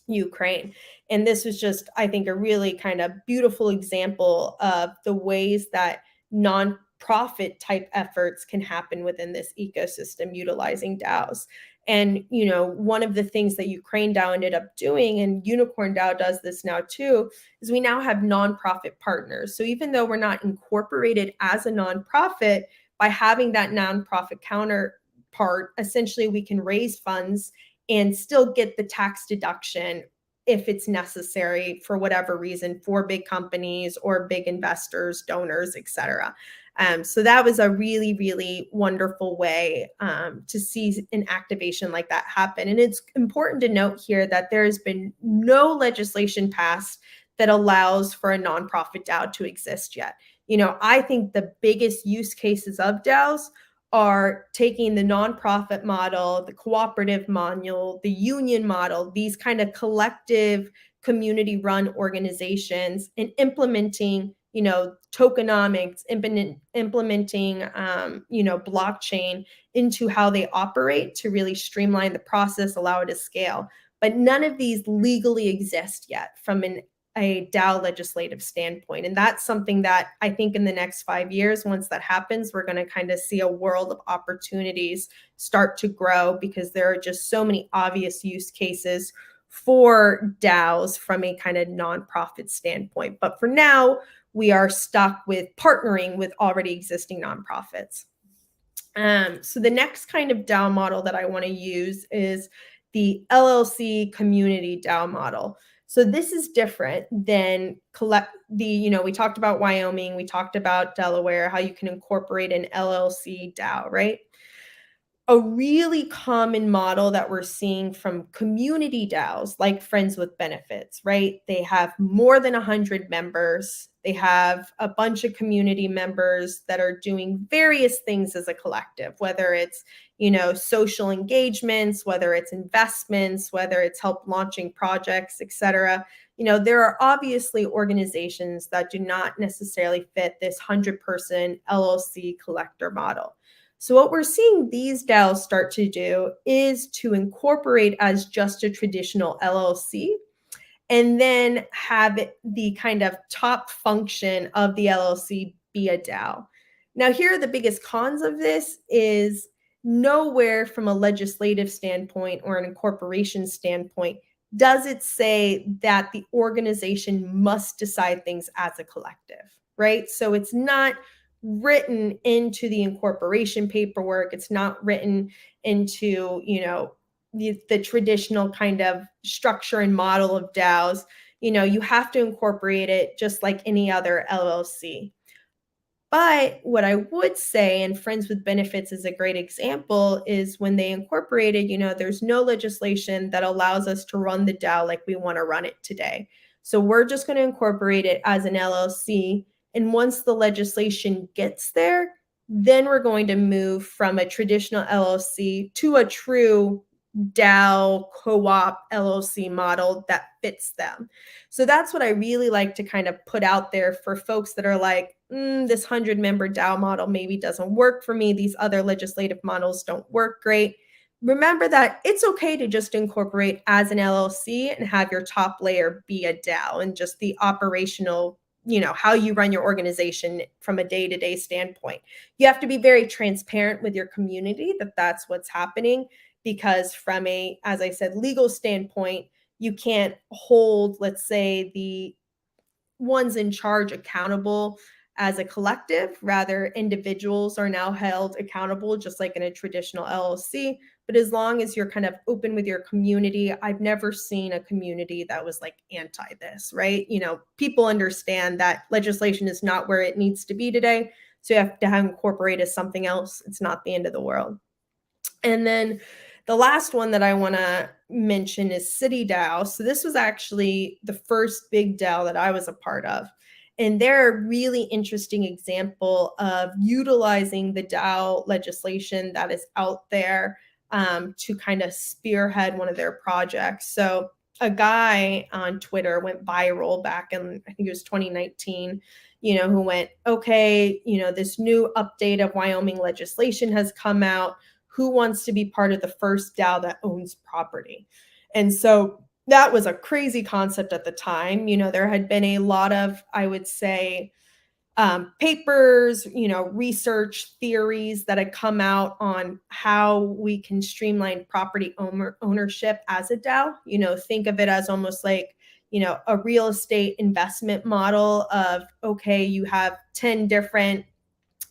Ukraine. And this was just, I think, a really kind of beautiful example of the ways that nonprofit type efforts can happen within this ecosystem utilizing DAOs. And, one of the things that UkraineDAO ended up doing, and UnicornDAO does this now too, is we now have nonprofit partners. So even though we're not incorporated as a nonprofit, by having that nonprofit counterpart, essentially we can raise funds and still get the tax deduction if it's necessary for whatever reason for big companies or big investors, donors, et cetera. So that was a really, really wonderful way to see an activation like that happen. And it's important to note here that there has been no legislation passed that allows for a nonprofit DAO to exist yet. I think the biggest use cases of DAOs are taking the nonprofit model, the cooperative model, the union model, these kind of collective community-run organizations, and implementing, tokenomics, implementing, blockchain into how they operate to really streamline the process, allow it to scale. But none of these legally exist yet from a DAO legislative standpoint. And that's something that I think in the next 5 years, once that happens, we're going to kind of see a world of opportunities start to grow, because there are just so many obvious use cases for DAOs from a kind of nonprofit standpoint. But for now, we are stuck with partnering with already existing nonprofits. So the next kind of DAO model that I want to use is the LLC community DAO model. So this is different than we talked about Wyoming, we talked about Delaware, how you can incorporate an LLC DAO, right? A really common model that we're seeing from community DAOs, like Friends with Benefits, right? They have more than 100 members. They have a bunch of community members that are doing various things as a collective, whether it's, social engagements, whether it's investments, whether it's help launching projects, etc. There are obviously organizations that do not necessarily fit this 100-person LLC collector model. So what we're seeing these DAOs start to do is to incorporate as just a traditional LLC, and then have the kind of top function of the LLC be a DAO. Now, here are the biggest cons of this is nowhere from a legislative standpoint or an incorporation standpoint does it say that the organization must decide things as a collective, right? So it's not written into the incorporation paperwork. It's not written into, the traditional kind of structure and model of DAOs. You have to incorporate it just like any other LLC. But what I would say, and Friends with Benefits is a great example, is when they incorporated, there's no legislation that allows us to run the DAO like we want to run it today. So we're just going to incorporate it as an LLC. And once the legislation gets there, then we're going to move from a traditional LLC to a true DAO co-op LLC model that fits them. So that's what I really like to kind of put out there for folks that are like, this 100-member DAO model maybe doesn't work for me. These other legislative models don't work great. Remember that it's okay to just incorporate as an LLC and have your top layer be a DAO, and just the operational, how you run your organization from a day-to-day standpoint. You have to be very transparent with your community that that's what's happening, because from a, as I said, legal standpoint, you can't hold, let's say, the ones in charge accountable as a collective. Rather, individuals are now held accountable, just like in a traditional LLC. But as long as you're kind of open with your community, I've never seen a community that was like anti this, right? People understand that legislation is not where it needs to be today. So you have to incorporate as something else. It's not the end of the world. And then the last one that I want to mention is City DAO. So this was actually the first big DAO that I was a part of. And they're a really interesting example of utilizing the DAO legislation that is out there to kind of spearhead one of their projects. So a guy on Twitter went viral back in, I think it was 2019, who went, okay, this new update of Wyoming legislation has come out. Who wants to be part of the first DAO that owns property? And so that was a crazy concept at the time. There had been a lot of, I would say, papers, research theories that had come out on how we can streamline property ownership as a DAO. Think of it as almost like, a real estate investment model of, okay, you have 10 different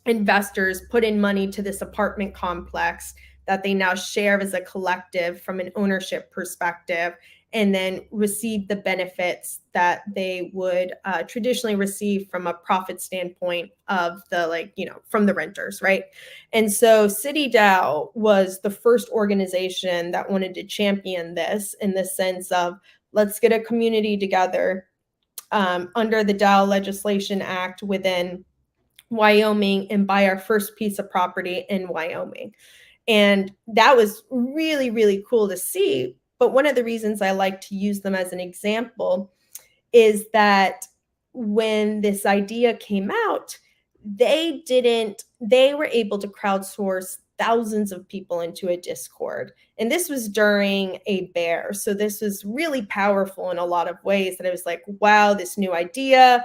investors put in money to this apartment complex that they now share as a collective from an ownership perspective, and then receive the benefits that they would traditionally receive from a profit standpoint of the, from the renters, right? And so City DAO was the first organization that wanted to champion this, in the sense of, let's get a community together under the DAO Legislation Act within Wyoming and buy our first piece of property in Wyoming. And that was really, really cool to see. But one of the reasons I like to use them as an example is that when this idea came out, they were able to crowdsource thousands of people into a Discord. And this was during a bear. So this was really powerful in a lot of ways that I was like, wow, this new idea,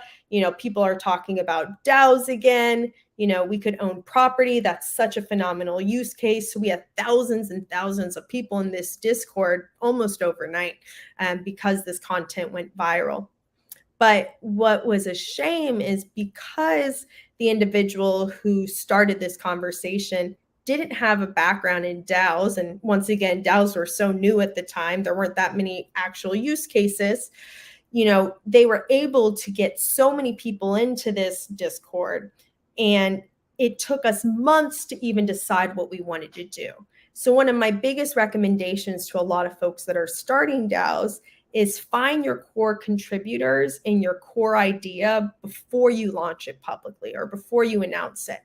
people are talking about DAOs again. We could own property. That's such a phenomenal use case. So we had thousands and thousands of people in this Discord almost overnight because this content went viral. But what was a shame is because the individual who started this conversation didn't have a background in DAOs. And once again, DAOs were so new at the time, there weren't that many actual use cases. They were able to get so many people into this Discord, and it took us months to even decide what we wanted to do. So one of my biggest recommendations to a lot of folks that are starting DAOs is find your core contributors and your core idea before you launch it publicly or before you announce it.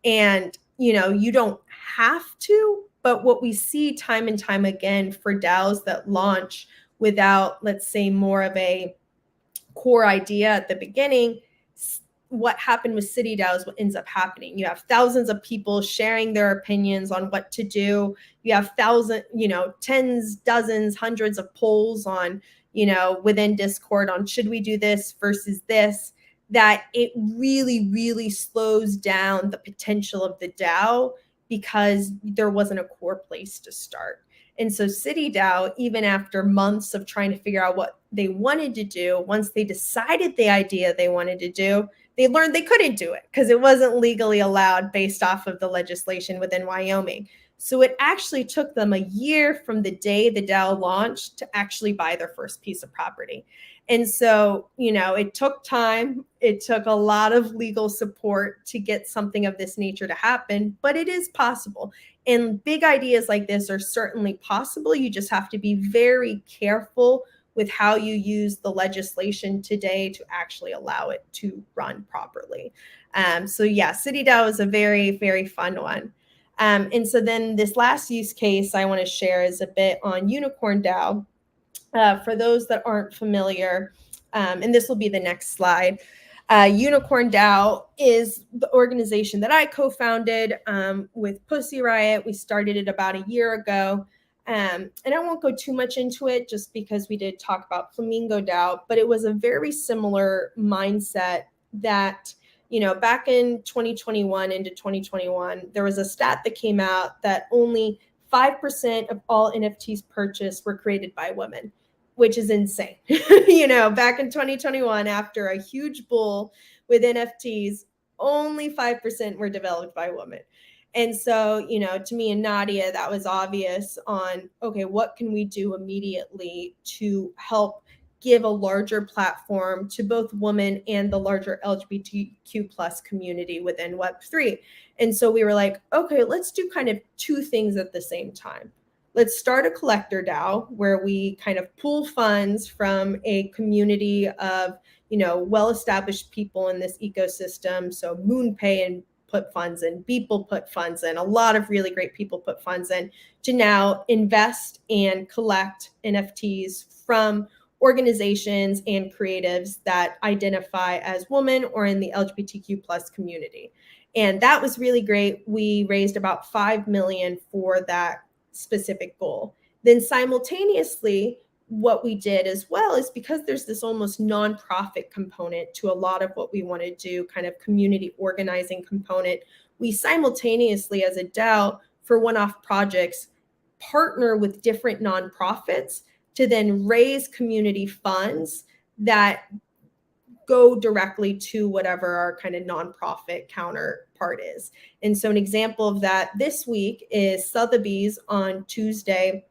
And, you don't have to, but what we see time and time again for DAOs that launch without, let's say, more of a core idea at the beginning, what happened with city DAOs, what ends up happening. You have thousands of people sharing their opinions on what to do. You have tens, dozens, hundreds of polls on, within Discord on should we do this versus this, that it really, really slows down the potential of the DAO because there wasn't a core place to start. And so City DAO, even after months of trying to figure out what they wanted to do, once they decided the idea they wanted to do, they learned they couldn't do it because it wasn't legally allowed based off of the legislation within Wyoming. So it actually took them a year from the day the DAO launched to actually buy their first piece of property. And so, it took time. It took a lot of legal support to get something of this nature to happen, but it is possible. And big ideas like this are certainly possible. You just have to be very careful with how you use the legislation today to actually allow it to run properly. So yeah, City DAO is a very, very fun one. And so then this last use case I want to share is a bit on UnicornDao. For those that aren't familiar, and this will be the next slide, UnicornDao is the organization that I co-founded with Pussy Riot. We started it about a year ago. And I won't go too much into it just because we did talk about Flamingo DAO, but it was a very similar mindset that, back in 2021 into 2021, there was a stat that came out that only 5% of all NFTs purchased were created by women, which is insane. Back in 2021, after a huge bull with NFTs, only 5% were developed by women. And so, to me and Nadia, that was obvious on, okay, what can we do immediately to help give a larger platform to both women and the larger LGBTQ plus community within Web3. And so we were like, okay, let's do kind of two things at the same time. Let's start a collector DAO where we kind of pool funds from a community of, well-established people in this ecosystem. So MoonPay and put funds in, Beeple put funds in, a lot of really great people put funds in to now invest and collect NFTs from organizations and creatives that identify as women or in the LGBTQ plus community. And that was really great. We raised about 5 million for that specific goal. Then simultaneously, what we did as well is because there's this almost nonprofit component to a lot of what we want to do, kind of community organizing component, we simultaneously as a DAO for one-off projects partner with different nonprofits to then raise community funds that go directly to whatever our kind of nonprofit counterpart is. And so an example of that this week is Sotheby's on Tuesday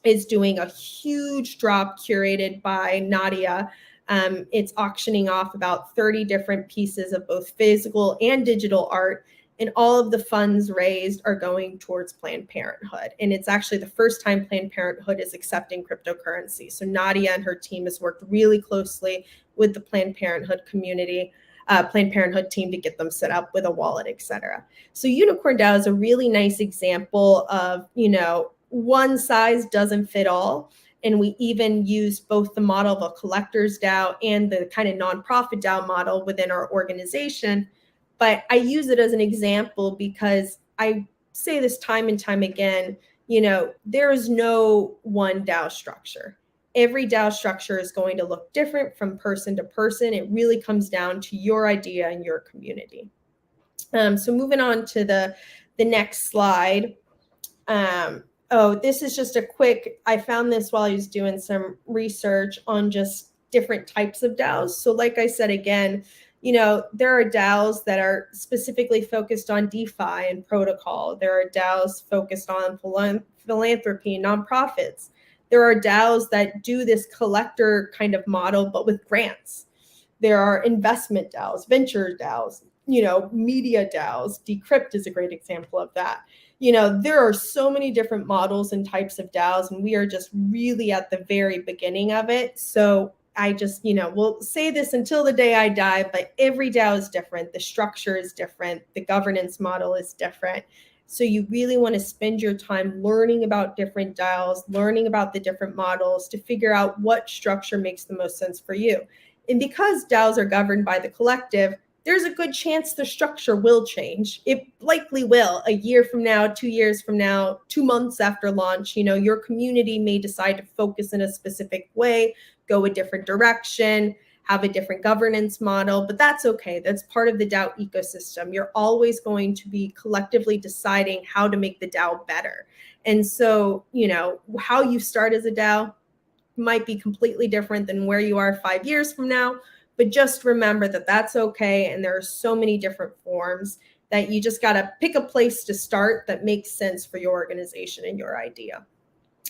is doing a huge drop curated by Nadia. It's auctioning off about 30 different pieces of both physical and digital art. And all of the funds raised are going towards Planned Parenthood. And it's actually the first time Planned Parenthood is accepting cryptocurrency. So Nadia and her team has worked really closely with the Planned Parenthood community. Planned Parenthood team to get them set up with a wallet, etc. So UnicornDao is a really nice example of, one size doesn't fit all. And we even use both the model of a collector's DAO and the kind of nonprofit DAO model within our organization. But I use it as an example because I say this time and time again, there is no one DAO structure. Every DAO structure is going to look different from person to person. It really comes down to your idea and your community. So moving on to the next slide. This is just a quick, I found this while I was doing some research on just different types of DAOs. So like I said, again, there are DAOs that are specifically focused on DeFi and protocol. There are DAOs focused on philanthropy and nonprofits. There are DAOs that do this collector kind of model, but with grants. There are investment DAOs, venture DAOs, media DAOs. Decrypt is a great example of that. There are so many different models and types of DAOs, and we are just really at the very beginning of it. So I just, will say this until the day I die, but every DAO is different. The structure is different. The governance model is different. So you really want to spend your time learning about different DAOs, learning about the different models to figure out what structure makes the most sense for you. And because DAOs are governed by the collective, there's a good chance the structure will change. It likely will. A year from now, 2 years from now, 2 months after launch, your community may decide to focus in a specific way, go a different direction, have a different governance model, but that's okay. That's part of the DAO ecosystem. You're always going to be collectively deciding how to make the DAO better. And so, how you start as a DAO might be completely different than where you are 5 years from now. But just remember that that's okay. And there are so many different forms that you just got to pick a place to start that makes sense for your organization and your idea.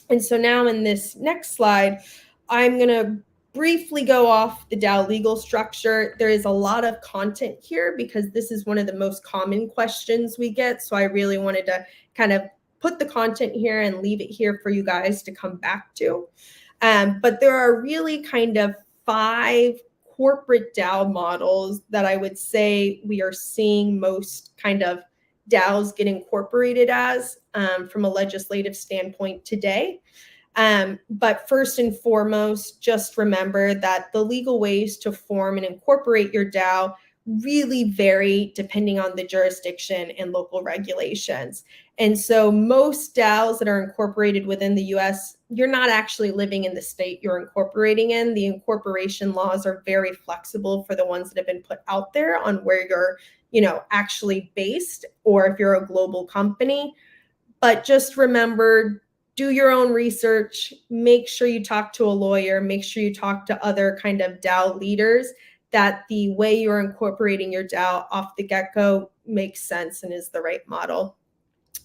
And so now in this next slide, I'm going to briefly go off the DAO legal structure. There is a lot of content here because this is one of the most common questions we get. So I really wanted to kind of put the content here and leave it here for you guys to come back to. But there are really kind of 5 corporate DAO models that I would say we are seeing most kind of DAOs get incorporated as from a legislative standpoint today. But first and foremost, just remember that the legal ways to form and incorporate your DAO really vary depending on the jurisdiction and local regulations. And so most DAOs that are incorporated within the US, you're not actually living in the state you're incorporating in. The incorporation laws are very flexible for the ones that have been put out there on where you're, actually based, or if you're a global company. But just remember, do your own research, make sure you talk to a lawyer, make sure you talk to other kind of DAO leaders, that the way you're incorporating your DAO off the get-go makes sense and is the right model.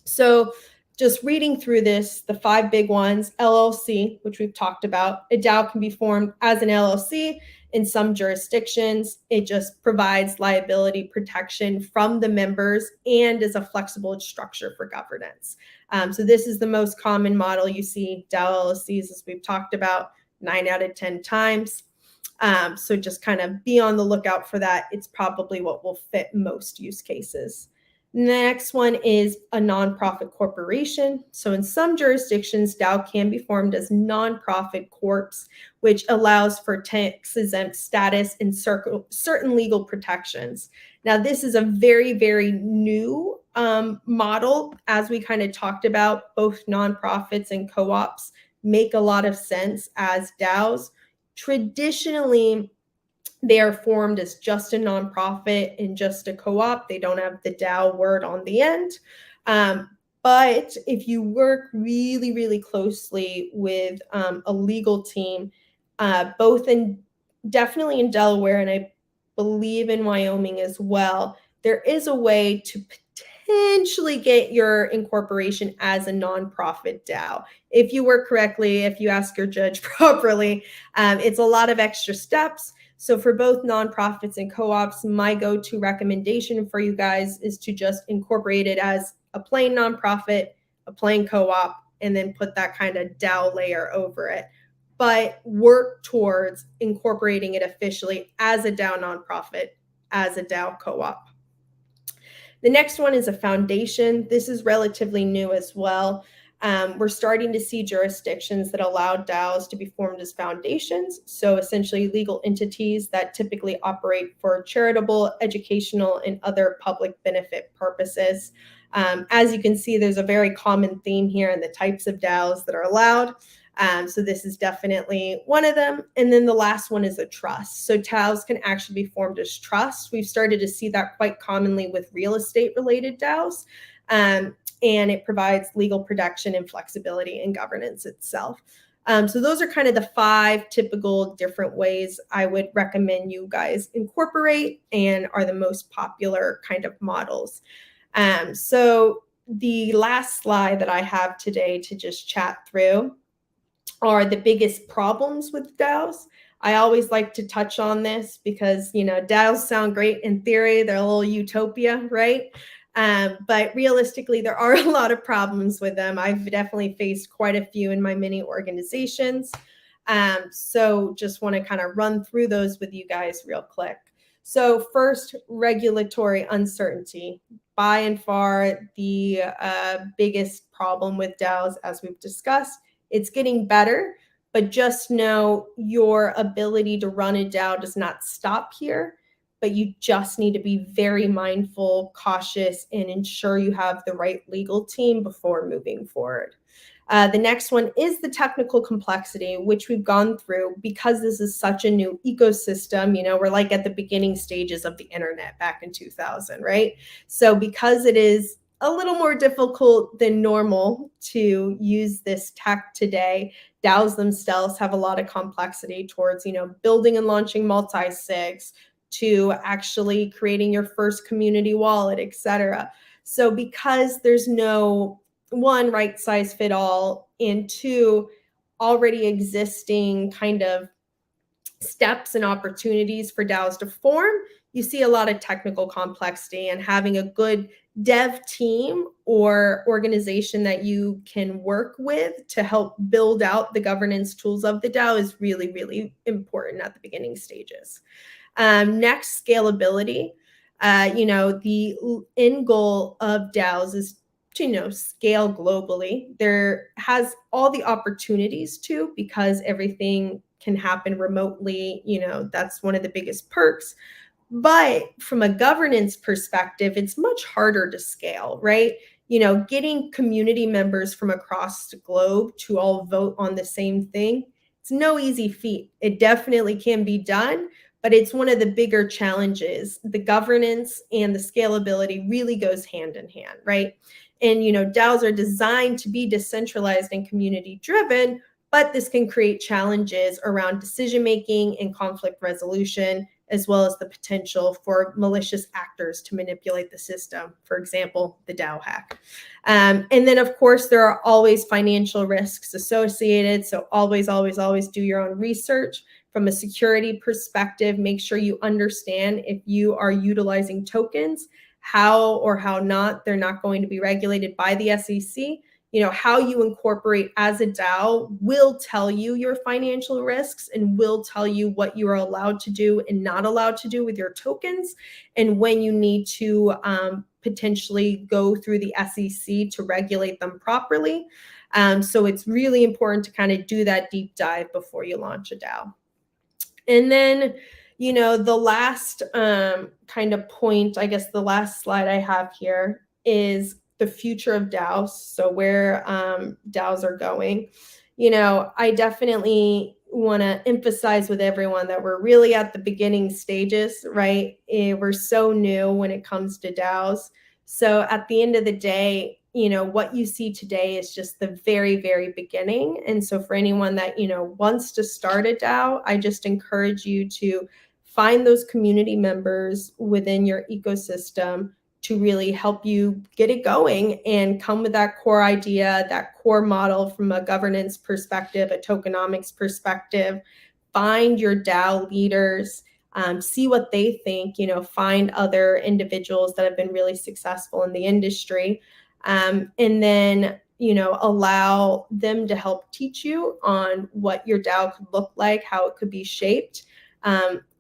So just reading through this, the 5 big ones: LLC, which we've talked about. A DAO can be formed as an LLC in some jurisdictions. It just provides liability protection from the members and is a flexible structure for governance. So this is the most common model you see DAO LLCs, as we've talked about 9 out of 10 times. So just kind of be on the lookout for that. It's probably what will fit most use cases. Next one is a nonprofit corporation. So in some jurisdictions, DAO can be formed as nonprofit corps, which allows for tax-exempt status and certain legal protections. Now, this is a very, very new model. As we kind of talked about, both nonprofits and co-ops make a lot of sense as DAOs. Traditionally, they are formed as just a nonprofit and just a co-op. They don't have the DAO word on the end. But if you work really, really closely with a legal team, definitely in Delaware, and I believe in Wyoming as well, there is a way to potentially get your incorporation as a nonprofit DAO. If you work correctly, if you ask your judge properly, it's a lot of extra steps. So for both nonprofits and co-ops, my go-to recommendation for you guys is to just incorporate it as a plain nonprofit, a plain co-op, and then put that kind of DAO layer over it. But work towards incorporating it officially as a DAO nonprofit as a DAO co-op. The next one is a foundation. This is relatively new as well. We're starting to see jurisdictions that allow DAOs to be formed as foundations, so essentially legal entities that typically operate for charitable, educational, and other public benefit purposes. As you can see, there's a very common theme here in the types of DAOs that are allowed. So this is definitely one of them. And then the last one is a trust. So DAOs can actually be formed as trusts. We've started to see that quite commonly with real estate related DAOs. And it provides legal protection and flexibility in governance itself. So those are kind of the 5 typical different ways I would recommend you guys incorporate and are the most popular kind of models. So the last slide that I have today to just chat through are the biggest problems with DAOs. I always like to touch on this because, DAOs sound great in theory. They're a little utopia, right? But realistically, there are a lot of problems with them. I've definitely faced quite a few in my many organizations. So just want to kind of run through those with you guys real quick. So first, regulatory uncertainty. By and far, the biggest problem with DAOs, as we've discussed. It's getting better, but just know your ability to run a DAO does not stop here, but you just need to be very mindful, cautious, and ensure you have the right legal team before moving forward. The next one is the technical complexity, which we've gone through because this is such a new ecosystem. We're like at the beginning stages of the internet back in 2000, right? So because it is a little more difficult than normal to use this tech today, DAOs themselves have a lot of complexity towards, building and launching multi-sigs, to actually creating your first community wallet, etc. So because there's no one right size fit all, and 2 already existing kind of steps and opportunities for DAOs to form, you see a lot of technical complexity, and having a good dev team or organization that you can work with to help build out the governance tools of the DAO is really, really important at the beginning stages. Next, scalability. The end goal of DAOs is to scale globally. There has all the opportunities to, because everything can happen remotely. That's one of the biggest perks. But from a governance perspective, it's much harder to scale, right? Getting community members from across the globe to all vote on the same thing, it's no easy feat. It definitely can be done, but it's one of the bigger challenges. The governance and the scalability really goes hand in hand, right? And, DAOs are designed to be decentralized and community driven, but this can create challenges around decision-making and conflict resolution, as well as the potential for malicious actors to manipulate the system, for example, the DAO hack. And then, of course, there are always financial risks associated. So always, always, always do your own research. From a security perspective, make sure you understand if you are utilizing tokens, how or how not they're not going to be regulated by the SEC. How you incorporate as a DAO will tell you your financial risks and will tell you what you are allowed to do and not allowed to do with your tokens, and when you need to potentially go through the SEC to regulate them properly. So it's really important to kind of do that deep dive before you launch a DAO. And then, the last kind of point, I guess the last slide I have here is the future of DAOs. So where DAOs are going. I definitely want to emphasize with everyone that we're really at the beginning stages, right? We're so new when it comes to DAOs. So at the end of the day, what you see today is just the very, very beginning. And so for anyone that, wants to start a DAO, I just encourage you to find those community members within your ecosystem to really help you get it going and come with that core idea, that core model from a governance perspective, a tokenomics perspective. Find your DAO leaders, see what they think, find other individuals that have been really successful in the industry. And then, allow them to help teach you on what your DAO could look like, how it could be shaped.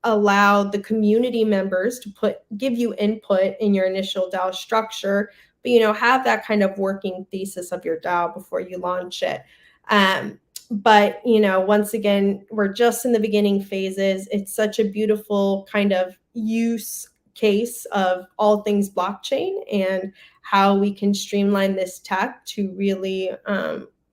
allow the community members to give you input in your initial DAO structure, but have that kind of working thesis of your DAO before you launch it. But once again, we're just in the beginning phases. It's such a beautiful kind of use case of all things blockchain and how we can streamline this tech to really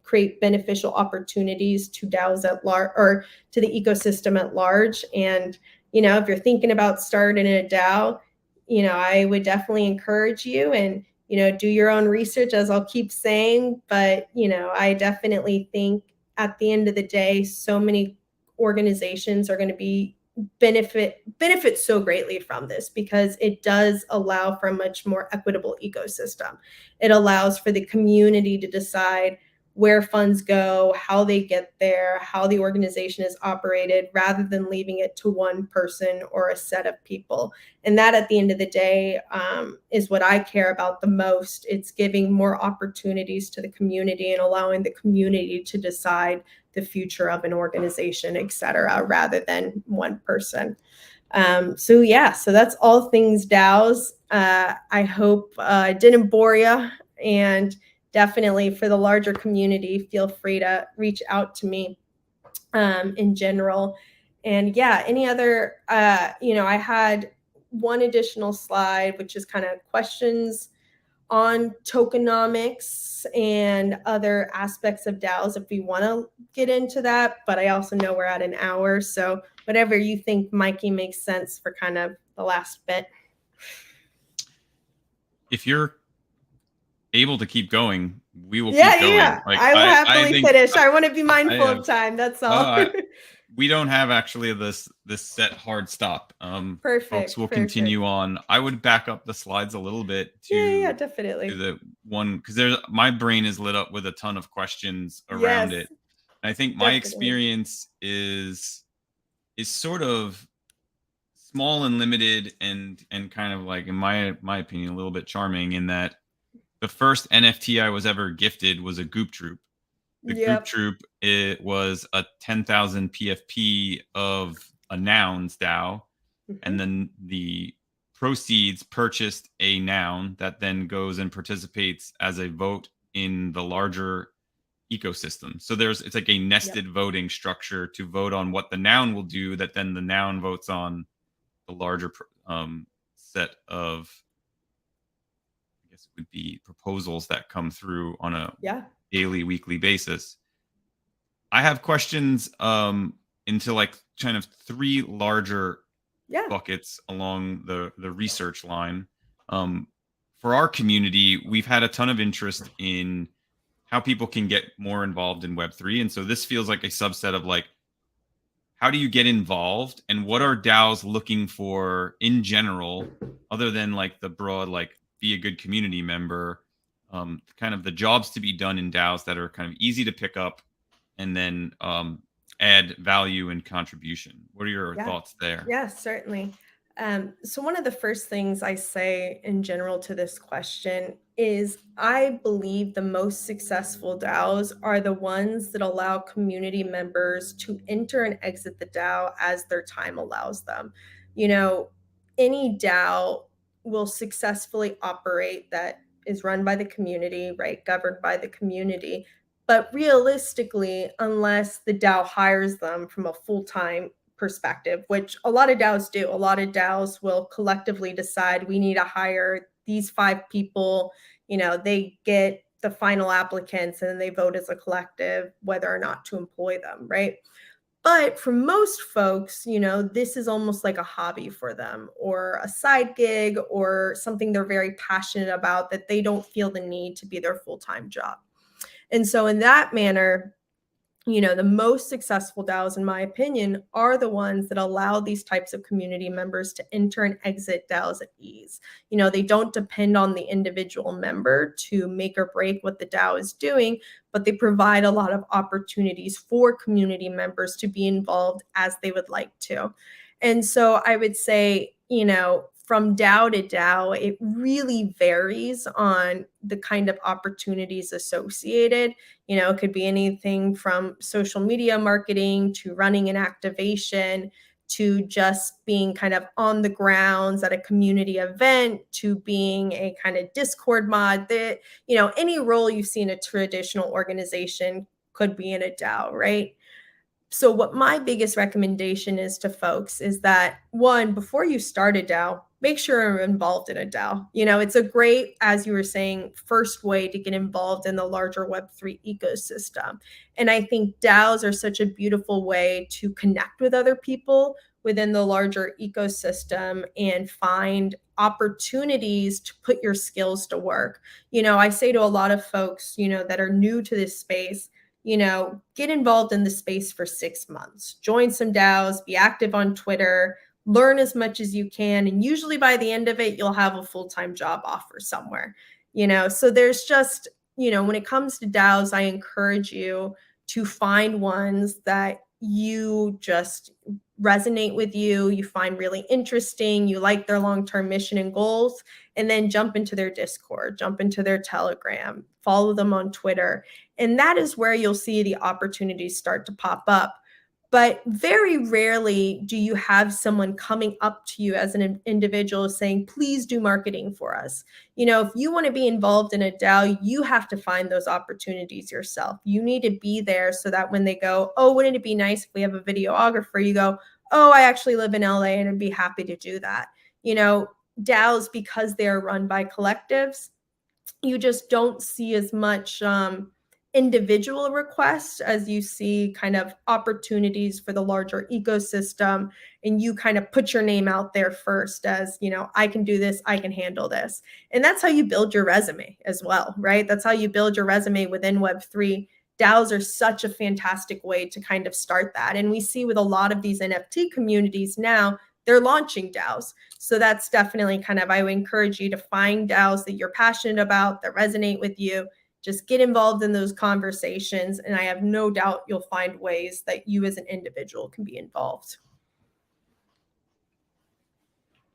create beneficial opportunities to DAOs at large, or to the ecosystem at large. And if you're thinking about starting a DAO, I would definitely encourage you, and do your own research, as I'll keep saying. But I definitely think at the end of the day, so many organizations are going to be benefit so greatly from this, because it does allow for a much more equitable ecosystem. It allows for the community to decide where funds go, how they get there, how the organization is operated, rather than leaving it to one person or a set of people. And that, at the end of the day, is what I care about the most. It's giving more opportunities to the community and allowing the community to decide the future of an organization, et cetera, rather than one person. So that's all things DAOs. I hope I didn't bore you, and definitely for the larger community, feel free to reach out to me in general. And any other, I had one additional slide, which is kind of questions on tokenomics and other aspects of DAOs if we want to get into that. But I also know we're at an hour. So whatever you think, Mikey, makes sense for kind of the last bit. If you're able to keep going, we will keep going. Yeah. I will happily finish. I want to be mindful of time. That's all. We don't have actually this set hard stop. Perfect. Folks will continue on. I would back up the slides a little bit to definitely to the one, because my brain is lit up with a ton of questions around it. And I think my experience is sort of small and limited, and kind of like, in my opinion, a little bit charming, in that the first NFT I was ever gifted was a Goop Troop. The Goop Troop, it was a 10,000 PFP of a Nouns DAO, and then the proceeds purchased a noun that then goes and participates as a vote in the larger ecosystem. So it's like a nested voting structure to vote on what the noun will do, that then the noun votes on the larger set of, I guess it would be, proposals that come through on a daily, weekly basis. I have questions into like kind of three larger buckets along the research line. For our community, we've had a ton of interest in how people can get more involved in Web3. And so this feels like a subset of like, how do you get involved, and what are DAOs looking for in general, other than like the broad, like, be a good community member, kind of the jobs to be done in DAOs that are kind of easy to pick up and then add value and contribution. What are your thoughts there? Yes, certainly. So one of the first things I say in general to this question is, I believe the most successful DAOs are the ones that allow community members to enter and exit the DAO as their time allows them. Any DAO will successfully operate that is run by the community, right? Governed by the community. But realistically, unless the DAO hires them from a full-time perspective, which a lot of DAOs do. A lot of DAOs will collectively decide, we need to hire these 5 people. They get the final applicants and then they vote as a collective whether or not to employ them, right? But for most folks, this is almost like a hobby for them, or a side gig, or something they're very passionate about that they don't feel the need to be their full-time job. And so in that manner, the most successful DAOs, in my opinion, are the ones that allow these types of community members to enter and exit DAOs at ease. They don't depend on the individual member to make or break what the DAO is doing, but they provide a lot of opportunities for community members to be involved as they would like to. And so I would say, from DAO to DAO, it really varies on the kind of opportunities associated. It could be anything from social media marketing to running an activation to just being kind of on the grounds at a community event, to being a kind of Discord mod. That, any role you see in a traditional organization could be in a DAO, right? So what my biggest recommendation is to folks is that, one, before you start a DAO, make sure you're involved in a DAO. It's a great, as you were saying, first way to get involved in the larger Web3 ecosystem. And I think DAOs are such a beautiful way to connect with other people within the larger ecosystem and find opportunities to put your skills to work. I say to a lot of folks, that are new to this space, get involved in the space for 6 months, join some DAOs, be active on Twitter, learn as much as you can. And usually by the end of it, you'll have a full-time job offer somewhere, so there's just, when it comes to DAOs, I encourage you to find ones that you just resonate with, you find really interesting, you like their long-term mission and goals, and then jump into their Discord, jump into their Telegram, follow them on Twitter. And that is where you'll see the opportunities start to pop up. But very rarely do you have someone coming up to you as an individual saying, please do marketing for us. If you want to be involved in a DAO, you have to find those opportunities yourself. You need to be there so that when they go, oh, wouldn't it be nice if we have a videographer? You go, oh, I actually live in LA and I'd be happy to do that. DAOs, because they're run by collectives, you just don't see as much individual requests as you see kind of opportunities for the larger ecosystem. And you kind of put your name out there first as, I can do this, I can handle this. And that's how you build your resume as well, right? That's how you build your resume within Web3. DAOs are such a fantastic way to kind of start that. And we see with a lot of these NFT communities now, they're launching DAOs. So that's definitely kind of, I would encourage you to find DAOs that you're passionate about, that resonate with you. Just get involved in those conversations. And I have no doubt you'll find ways that you as an individual can be involved.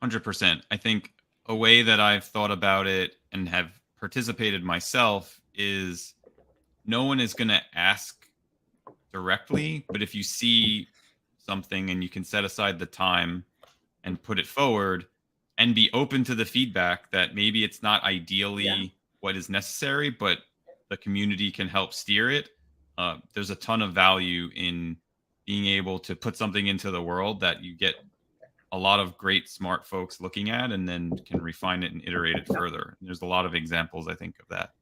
100%. I think a way that I've thought about it and have participated myself is no one is going to ask directly, but if you see something and you can set aside the time and put it forward and be open to the feedback that maybe it's not ideally what is necessary, but the community can help steer it. There's a ton of value in being able to put something into the world that you get a lot of great, smart folks looking at and then can refine it and iterate it further. There's a lot of examples, I think, of that.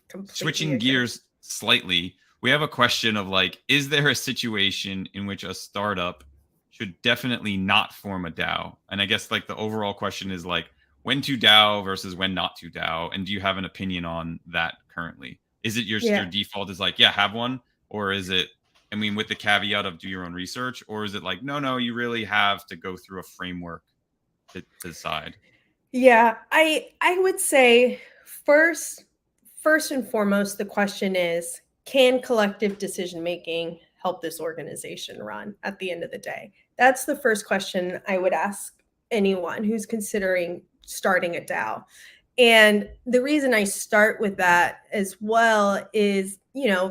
Completely Switching agree. gears slightly, we have a question of like, is there a situation in which a startup should definitely not form a DAO? And I guess like the overall question is like, when to DAO versus when not to DAO? And do you have an opinion on that currently? Is it your default is like, yeah, have one? Or is it, I mean, with the caveat of do your own research? Or is it like, no, you really have to go through a framework to decide? Yeah, I would say first and foremost, the question is, can collective decision-making help this organization run at the end of the day? That's the first question I would ask anyone who's considering starting a DAO. And the reason I start with that as well is,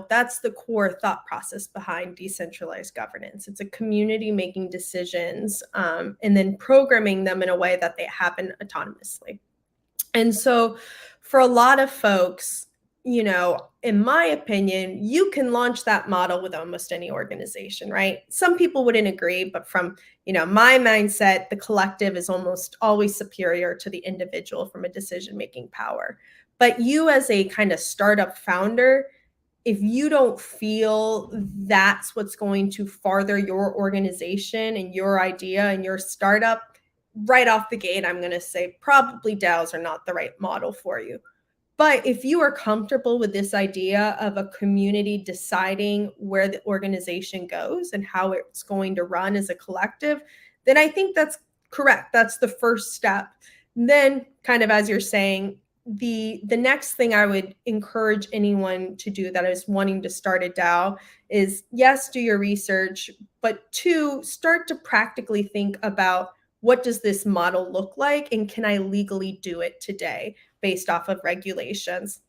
that's the core thought process behind decentralized governance. It's a community making decisions and then programming them in a way that they happen autonomously. And so for a lot of folks, in my opinion, you can launch that model with almost any organization, right? Some people wouldn't agree, but from, my mindset, the collective is almost always superior to the individual from a decision-making power. But you as a kind of startup founder, if you don't feel that's what's going to farther your organization and your idea and your startup, right off the gate, I'm going to say probably DAOs are not the right model for you. But if you are comfortable with this idea of a community deciding where the organization goes and how it's going to run as a collective, then I think that's correct. That's the first step. Then, kind of as you're saying, the next thing I would encourage anyone to do that is wanting to start a DAO is, yes, do your research, but 2, start to practically think about, what does this model look like and can I legally do it today based off of regulations?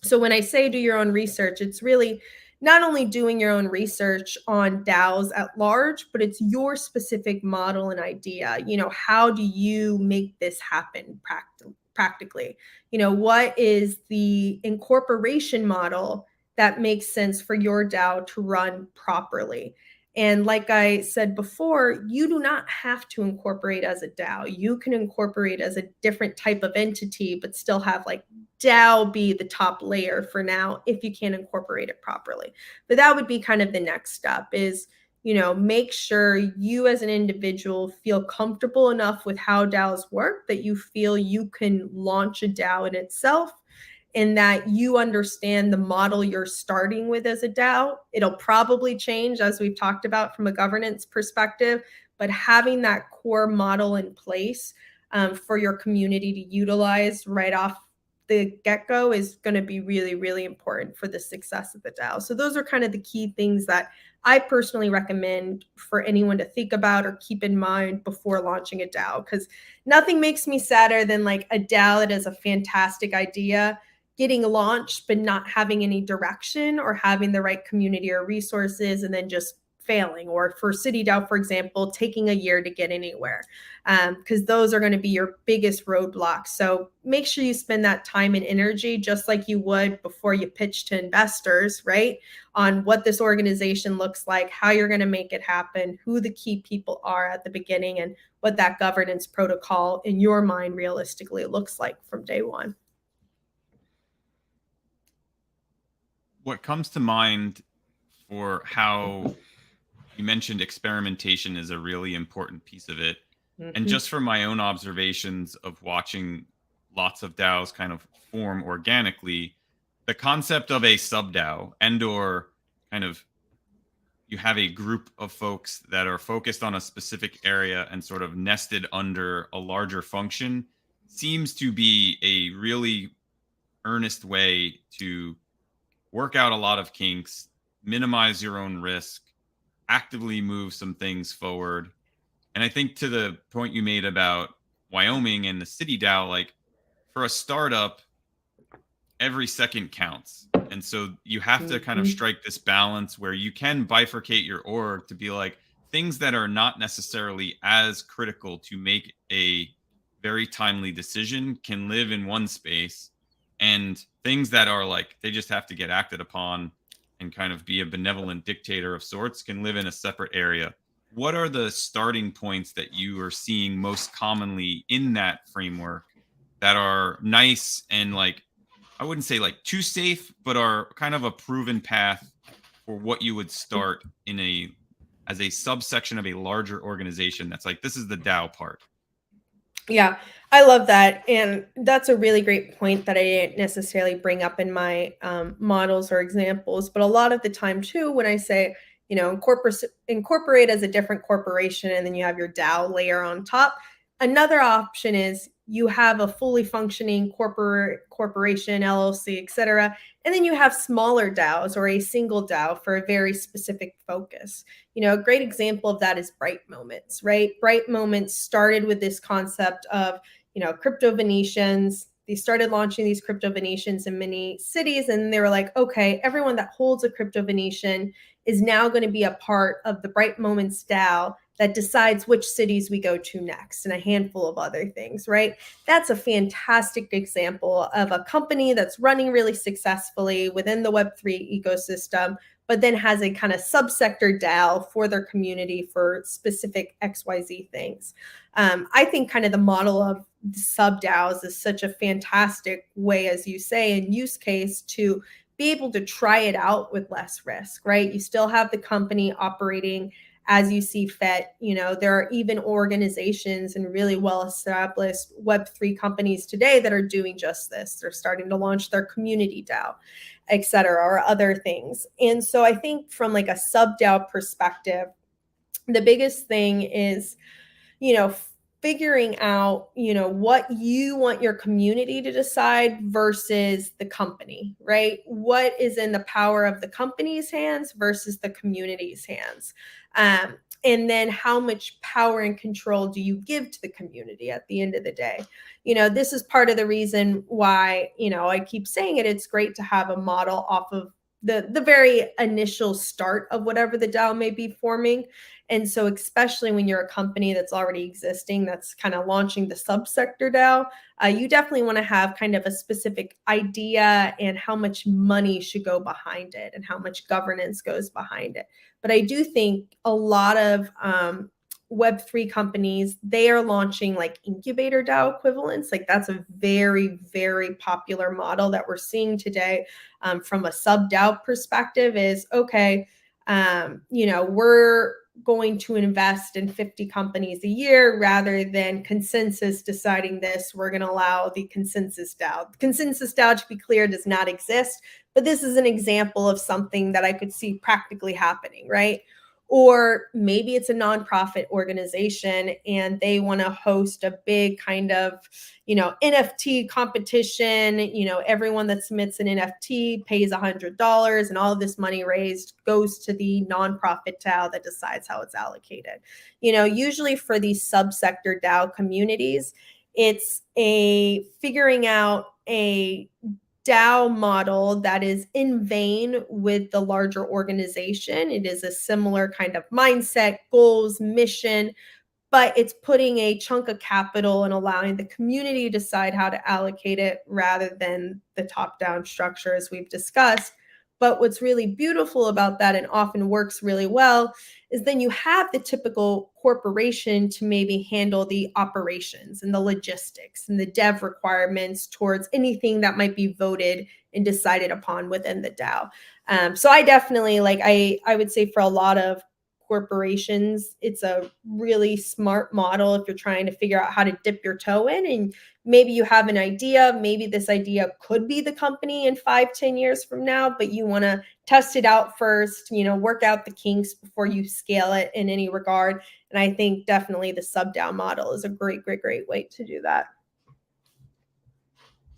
So when I say do your own research, it's really not only doing your own research on DAOs at large, but it's your specific model and idea. How do you make this happen practically? What is the incorporation model that makes sense for your DAO to run properly? And like I said before, you do not have to incorporate as a DAO. You can incorporate as a different type of entity, but still have like DAO be the top layer for now if you can't incorporate it properly. But that would be kind of the next step is, make sure you as an individual feel comfortable enough with how DAOs work that you feel you can launch a DAO in itself, and that you understand the model you're starting with as a DAO. It'll probably change, as we've talked about, from a governance perspective, but having that core model in place for your community to utilize right off the get-go is going to be really, really important for the success of the DAO. So those are kind of the key things that I personally recommend for anyone to think about or keep in mind before launching a DAO, because nothing makes me sadder than like a DAO that is a fantastic idea getting launched but not having any direction or having the right community or resources, and then just failing, or for City DAO, for example, taking a year to get anywhere, because those are going to be your biggest roadblocks. So make sure you spend that time and energy just like you would before you pitch to investors, right? On what this organization looks like, how you're going to make it happen, who the key people are at the beginning, and what that governance protocol in your mind realistically looks like from day one. What comes to mind for how you mentioned experimentation is a really important piece of it. And just from my own observations of watching lots of DAOs kind of form organically, the concept of a sub DAO and/or kind of you have a group of folks that are focused on a specific area and sort of nested under a larger function seems to be a really earnest way to work out a lot of kinks, minimize your own risk, actively move some things forward. And I think to the point you made about Wyoming and the City DAO, like for a startup, every second counts. And so you have to kind of strike this balance where you can bifurcate your org to be like things that are not necessarily as critical to make a very timely decision can live in one space, and things that are like they just have to get acted upon and kind of be a benevolent dictator of sorts can live in a separate area. What are the starting points that you are seeing most commonly in that framework that are nice and like, I wouldn't say like too safe, but are kind of a proven path for what you would start in as a subsection of a larger organization that's like, this is the DAO part? Yeah, I love that. And that's a really great point that I didn't necessarily bring up in my models or examples. But a lot of the time, too, when I say, incorporate as a different corporation, and then you have your DAO layer on top, another option is you have a fully functioning corporation, LLC, et cetera. And then you have smaller DAOs or a single DAO for a very specific focus. A great example of that is Bright Moments, right? Bright Moments started with this concept of, crypto Venetians. They started launching these crypto Venetians in many cities, and they were like, okay, everyone that holds a crypto Venetian is now going to be a part of the Bright Moments DAO that decides which cities we go to next, and a handful of other things, right? That's a fantastic example of a company that's running really successfully within the Web3 ecosystem, but then has a kind of subsector DAO for their community for specific XYZ things. I think kind of the model of sub DAOs is such a fantastic way, as you say, and use case to be able to try it out with less risk, right? You still have the company operating as you see fit. There are even organizations and really well-established Web3 companies today that are doing just this. They're starting to launch their community DAO, et cetera, or other things. And so I think from like a sub DAO perspective, the biggest thing is, figuring out, what you want your community to decide versus the company, right? What is in the power of the company's hands versus the community's hands? And then how much power and control do you give to the community at the end of the day? This is part of the reason why, I keep saying it. It's great to have a model off of the very initial start of whatever the DAO may be forming. And so especially when you're a company that's already existing, that's kind of launching the subsector DAO, you definitely want to have kind of a specific idea and how much money should go behind it and how much governance goes behind it. But I do think a lot of Web3 companies, they are launching like incubator DAO equivalents. Like that's a very, very popular model that we're seeing today from a sub DAO perspective is, okay, we're going to invest in 50 companies a year rather than consensus deciding this. We're going to allow the consensus DAO. Consensus DAO, to be clear, does not exist, but this is an example of something that I could see practically happening, right? Or maybe it's a nonprofit organization and they want to host a big kind of, NFT competition. Everyone that submits an NFT pays $100 and all of this money raised goes to the nonprofit DAO that decides how it's allocated. Usually for these subsector DAO communities, it's a figuring out a DAO model that is in vein with the larger organization. It is a similar kind of mindset, goals, mission, but it's putting a chunk of capital and allowing the community to decide how to allocate it rather than the top-down structure as we've discussed. But what's really beautiful about that and often works really well is then you have the typical corporation to maybe handle the operations and the logistics and the dev requirements towards anything that might be voted and decided upon within the DAO. So I definitely I would say for a lot of corporations, it's a really smart model if you're trying to figure out how to dip your toe in, and maybe you have an idea, maybe this idea could be the company in 5-10 years from now, but you want to test it out first, work out the kinks before you scale it in any regard. And I think definitely the sub DAO model is a great way to do that.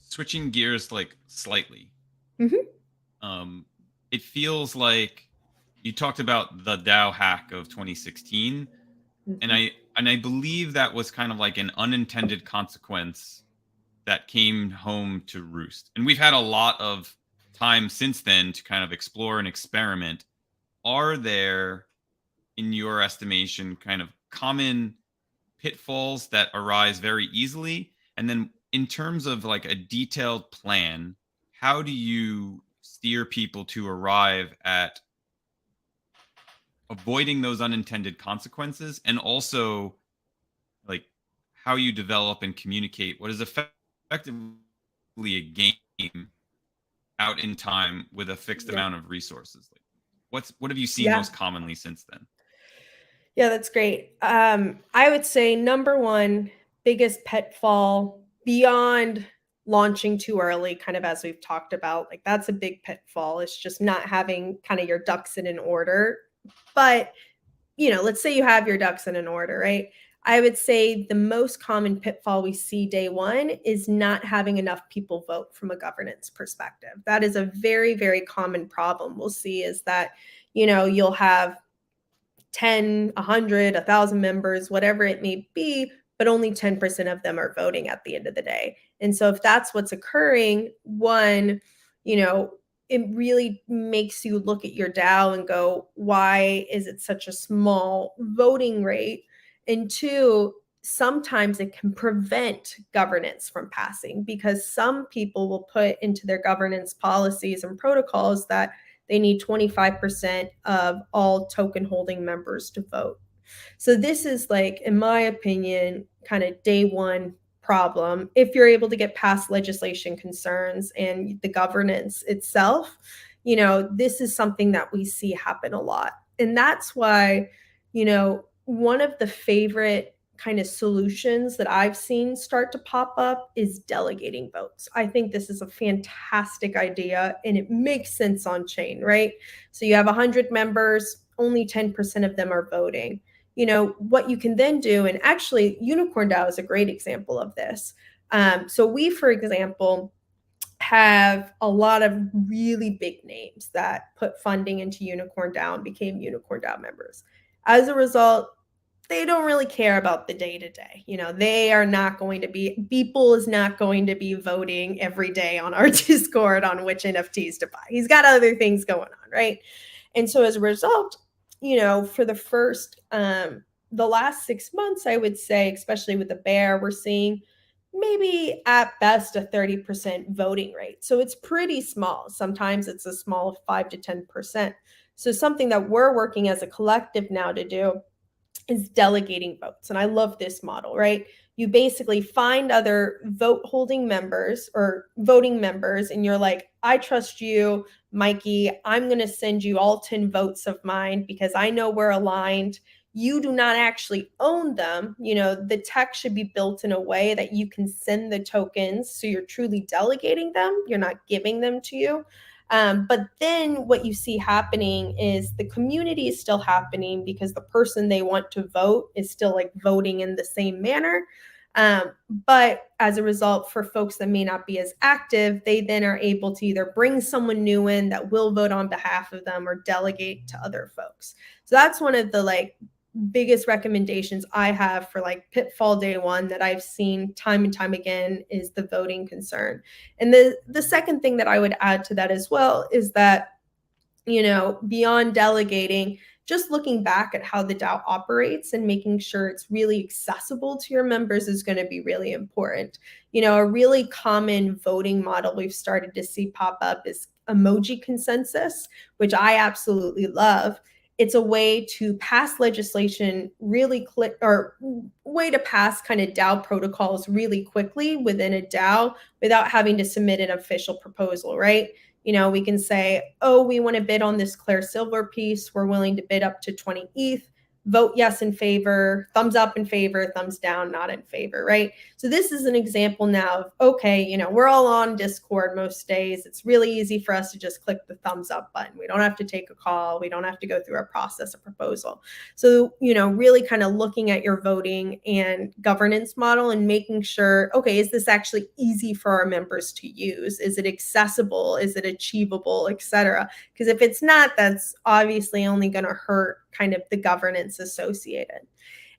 Switching gears like slightly. Mm-hmm. It feels like you talked about the DAO hack of 2016, Mm-hmm. and I believe that was kind of like an unintended consequence that came home to roost. And we've had a lot of time since then to kind of explore and experiment. Are there, in your estimation, kind of common pitfalls that arise very easily? And then in terms of like a detailed plan, how do you steer people to arrive at avoiding those unintended consequences, and also like how you develop and communicate what is effectively a game out in time with a fixed amount of resources? Like what have you seen most commonly since then? Yeah, that's great. I would say number one biggest pitfall beyond launching too early, kind of as we've talked about, like that's a big pitfall. It's just not having kind of your ducks in an order. But, let's say you have your ducks in an order, right? I would say the most common pitfall we see day one is not having enough people vote from a governance perspective. That is a very, very common problem we'll see is that, you'll have 10, 100, 1,000 members, whatever it may be, but only 10% of them are voting at the end of the day. And so if that's what's occurring, one, it really makes you look at your DAO and go, why is it such a small voting rate? And two, sometimes it can prevent governance from passing because some people will put into their governance policies and protocols that they need 25% of all token holding members to vote. So this is like, in my opinion, kind of day one problem. If you're able to get past legislation concerns and the governance itself, this is something that we see happen a lot. And that's why, one of the favorite kind of solutions that I've seen start to pop up is delegating votes. I think this is a fantastic idea and it makes sense on chain, right? So you have 100 members, only 10% of them are voting. What you can then do, and actually UnicornDao is a great example of this. So we, for example, have a lot of really big names that put funding into UnicornDao and became UnicornDao members. As a result, they don't really care about the day to day. You know, they are not going to be, Beeple is not going to be voting every day on our Discord on which NFTs to buy. He's got other things going on, right? And so as a result, you know, for the last 6 months, I would say, especially with the bear, we're seeing maybe at best a 30% voting rate. So it's pretty small. Sometimes it's a small 5 to 10%. So something that we're working as a collective now to do is delegating votes. And I love this model, right? You basically find other vote holding members or voting members, and you're like, I trust you, Mikey. I'm going to send you all 10 votes of mine because I know we're aligned. You do not actually own them. You know, the tech should be built in a way that you can send the tokens. So you're truly delegating them. You're not giving them to you. But then what you see happening is the community is still happening because the person they want to vote is still like voting in the same manner. But as a result, for folks that may not be as active, they then are able to either bring someone new in that will vote on behalf of them or delegate to other folks. So that's one of the like biggest recommendations I have for like pitfall day one that I've seen time and time again is the voting concern. And the second thing that I would add to that as well is that, you know, beyond delegating, just looking back at how the DAO operates and making sure it's really accessible to your members is going to be really important. You know, a really common voting model we've started to see pop up is emoji consensus, which I absolutely love. It's a way to pass legislation really quick, or way to pass kind of DAO protocols really quickly within a DAO without having to submit an official proposal, right? You know, we can say, oh, we want to bid on this Claire Silver piece. We're willing to bid up to 20 ETH. Vote yes in favor, thumbs up in favor, thumbs down, not in favor, right? So this is an example now of, okay, you know, we're all on Discord most days. It's really easy for us to just click the thumbs up button. We don't have to take a call. We don't have to go through a process of proposal. So, you know, really kind of looking at your voting and governance model and making sure, okay, is this actually easy for our members to use? Is it accessible? Is it achievable, et cetera? Because if it's not, that's obviously only going to hurt kind of the governance associated.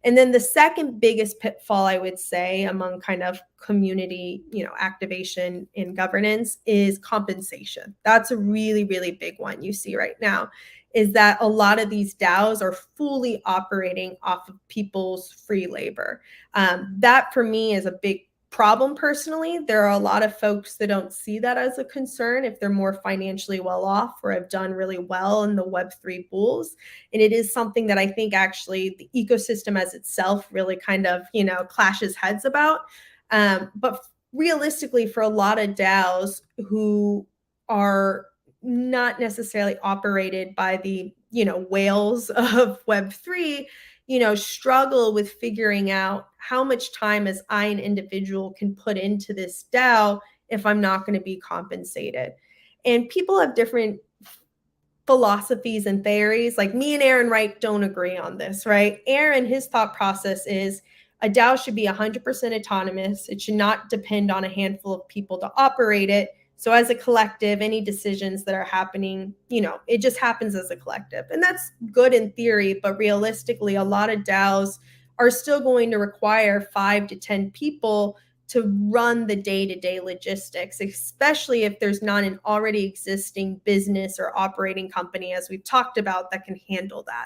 And then the second biggest pitfall, I would say, among kind of community, you know, activation and governance is compensation. That's a really, really big one you see right now, is that a lot of these DAOs are fully operating off of people's free labor. That for me is a big problem personally. There are a lot of folks that don't see that as a concern if they're more financially well off or have done really well in the Web3 bulls. And it is something that I think actually the ecosystem as itself really kind of, you know, clashes heads about. But realistically, for a lot of DAOs who are not necessarily operated by the, you know, whales of Web3, you know, struggle with figuring out how much time as I, an individual, can put into this DAO if I'm not going to be compensated. And people have different philosophies and theories. Like me and Aaron Wright don't agree on this, right? Aaron, his thought process is a DAO should be 100% autonomous. It should not depend on a handful of people to operate it. So as a collective, any decisions that are happening, you know, it just happens as a collective. And that's good in theory, but realistically, a lot of DAOs are still going to require 5 to 10 people to run the day-to-day logistics, especially if there's not an already existing business or operating company, as we've talked about, that can handle that.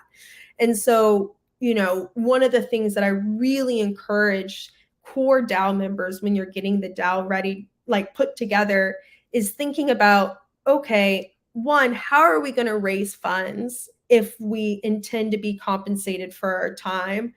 And so, you know, one of the things that I really encourage core DAO members when you're getting the DAO ready, like put together, is thinking about, okay, one, how are we going to raise funds if we intend to be compensated for our time?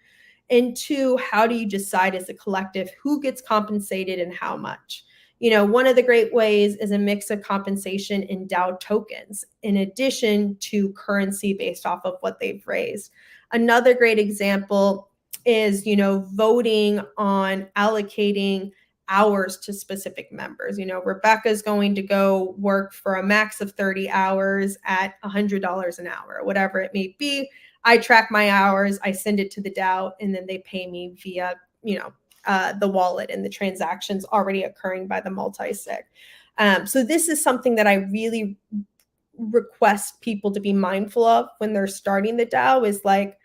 And two, how do you decide as a collective who gets compensated and how much? You know, one of the great ways is a mix of compensation in DAO tokens, in addition to currency based off of what they've raised. Another great example is, you know, voting on allocating hours to specific members. You know, Rebecca's going to go work for a max of 30 hours at $100 an hour, whatever it may be. I track my hours, I send it to the DAO, and then they pay me via, you know, the wallet and the transactions already occurring by the multi-sig. So this is something that I really request people to be mindful of when they're starting the DAO, is like,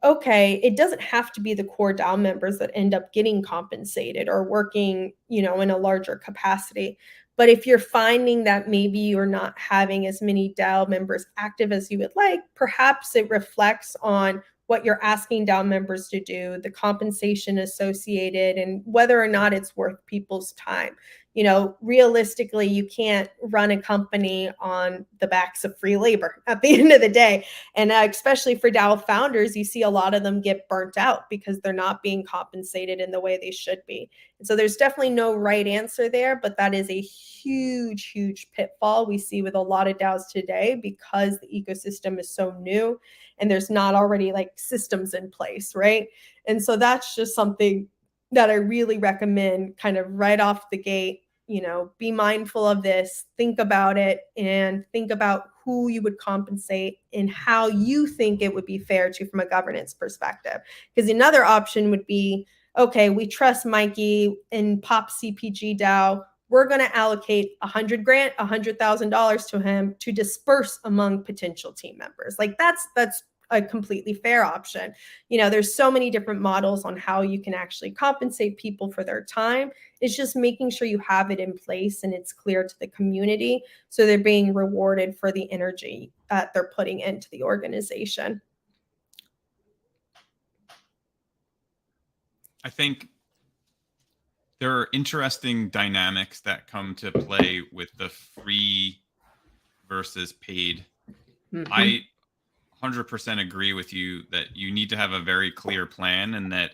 okay, it doesn't have to be the core DAO members that end up getting compensated or working, in a larger capacity. But if you're finding that maybe you're not having as many DAO members active as you would like, perhaps it reflects on what you're asking DAO members to do, the compensation associated, and whether or not it's worth people's time. Realistically, you can't run a company on the backs of free labor at the end of the day. And especially for DAO founders, you see a lot of them get burnt out because they're not being compensated in the way they should be. And so there's definitely no right answer there, but that is a huge, huge pitfall we see with a lot of DAOs today because the ecosystem is so new and there's not already like systems in place, right? And so that's just something that I really recommend kind of right off the gate. Be mindful of this, think about it, and think about who you would compensate and how you think it would be fair to from a governance perspective. Because another option would be, okay, we trust Mikey in Pop CPG DAO. We're going to allocate $100,000 to him to disperse among potential team members. Like that's a completely fair option. There's so many different models on how you can actually compensate people for their time. It's just making sure you have it in place and it's clear to the community so they're being rewarded for the energy that they're putting into the organization. I think there are interesting dynamics that come to play with the free versus paid. Mm-hmm. I 100% agree with you that you need to have a very clear plan, and that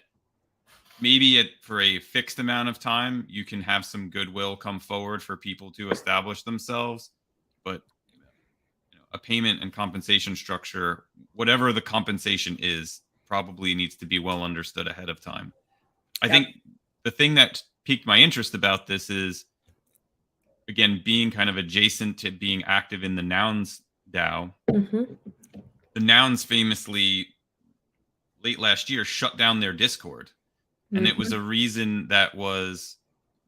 maybe for a fixed amount of time, you can have some goodwill come forward for people to establish themselves. But a payment and compensation structure, whatever the compensation is, probably needs to be well understood ahead of time. I think the thing that piqued my interest about this is, again, being kind of adjacent to being active in the Nouns DAO. Mm-hmm. The Nouns famously, late last year, shut down their Discord. Mm-hmm. And it was a reason that was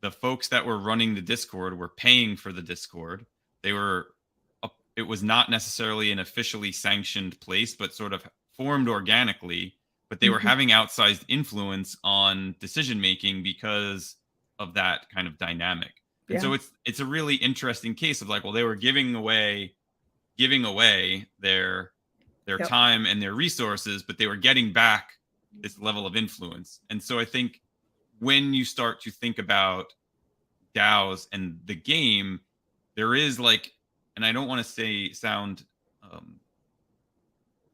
the folks that were running the Discord were paying for the Discord. It was not necessarily an officially sanctioned place, but sort of formed organically. But they were having outsized influence on decision making because of that kind of dynamic. And so it's a really interesting case of like, well, they were giving away their time and their resources, but they were getting back this level of influence. And so I think when you start to think about DAOs and the game, there is like, and I don't want to sound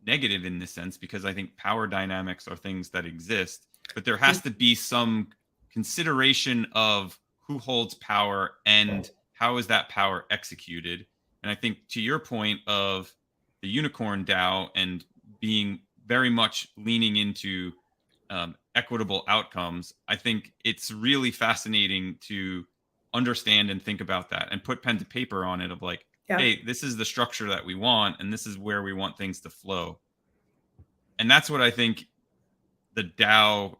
negative in this sense, because I think power dynamics are things that exist, but there has to be some consideration of who holds power and how is that power executed. And I think to your point of the UnicornDao and being very much leaning into equitable outcomes, I think it's really fascinating to understand and think about that and put pen to paper on it of like, hey, this is the structure that we want, and this is where we want things to flow. And that's what I think the DAO,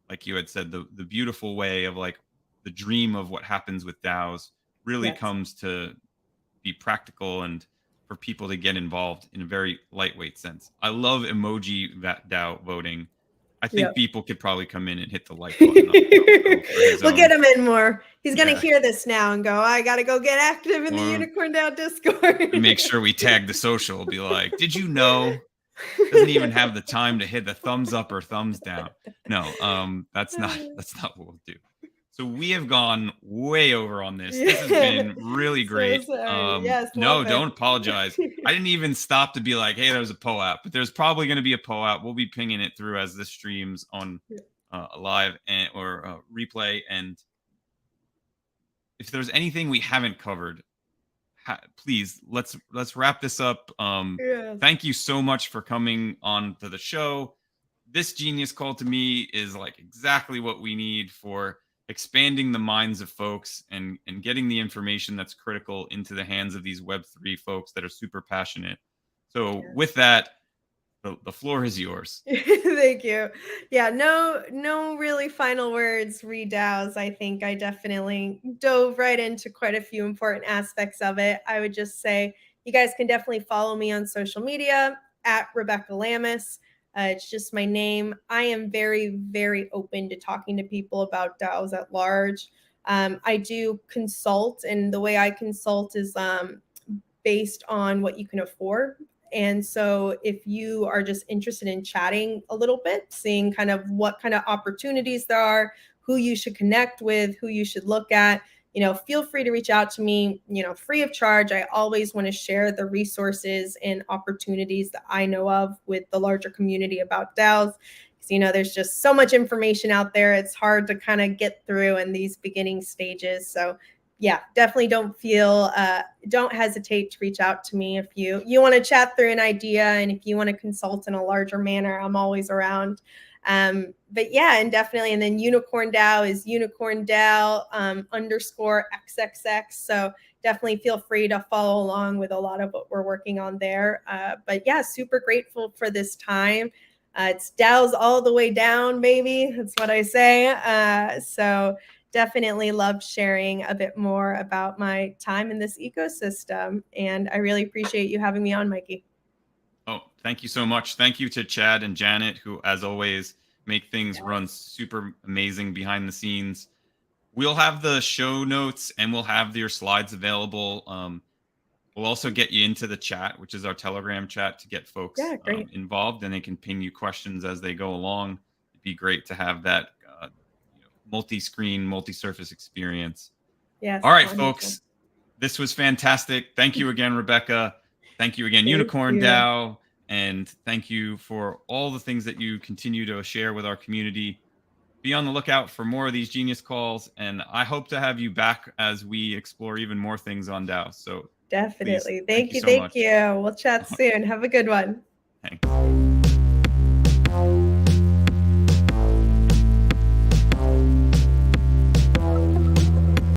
like you had said, the beautiful way of like the dream of what happens with DAOs really comes to be practical and for people to get involved in a very lightweight sense. I love emoji DAO voting. I think people could probably come in and hit the like button. We'll get him in more. He's going to hear this now and go, I got to go get active in the UnicornDao Discord. And make sure we tag the social. Be like, did you know? Doesn't even have the time to hit the thumbs up or thumbs down. No, that's not what we'll do. So we have gone way over on this. This has been really great. No, don't apologize. I didn't even stop to be like, hey, there's a POAP, but there's probably going to be a POAP. We'll be pinging it through as this streams on live or replay. And if there's anything we haven't covered, please let's wrap this up. Thank you so much for coming on to the show. This genius call to me is like exactly what we need for expanding the minds of folks and getting the information that's critical into the hands of these Web3 folks that are super passionate. So with that, the floor is yours. Thank you. Yeah, no really final words, DAOs. I think I definitely dove right into quite a few important aspects of it. I would just say you guys can definitely follow me on social media at Rebecca Lamis. It's just my name. I am very, very open to talking to people about DAOs at large. I do consult, and the way I consult is based on what you can afford. And so if you are just interested in chatting a little bit, seeing kind of what kind of opportunities there are, who you should connect with, who you should look at, feel free to reach out to me, free of charge. I always want to share the resources and opportunities that I know of with the larger community about DAOs. Because, there's just so much information out there. It's hard to kind of get through in these beginning stages. So yeah, definitely don't hesitate to reach out to me if you want to chat through an idea, and if you want to consult in a larger manner, I'm always around. But yeah, and definitely, and then UnicornDao is UnicornDao _XXX. So definitely feel free to follow along with a lot of what we're working on there. But yeah, super grateful for this time. It's DAOs all the way down, baby. That's what I say. So definitely loved sharing a bit more about my time in this ecosystem. And I really appreciate you having me on, Mikey. Oh, thank you so much. Thank you to Chad and Janet, who, as always, make things run super amazing behind the scenes. We'll have the show notes and we'll have your slides available. We'll also get you into the chat, which is our Telegram chat, to get folks involved, and they can ping you questions as they go along. It'd be great to have that multi-screen, multi-surface experience. Yes. All right, folks. This was fantastic. Thank you again, Rebecca. Thank you again, UnicornDao. And thank you for all the things that you continue to share with our community. Be on the lookout for more of these genius calls. And I hope to have you back as we explore even more things on DAO. So definitely. Please, thank you. So much. We'll chat soon. Have a good one. Thanks.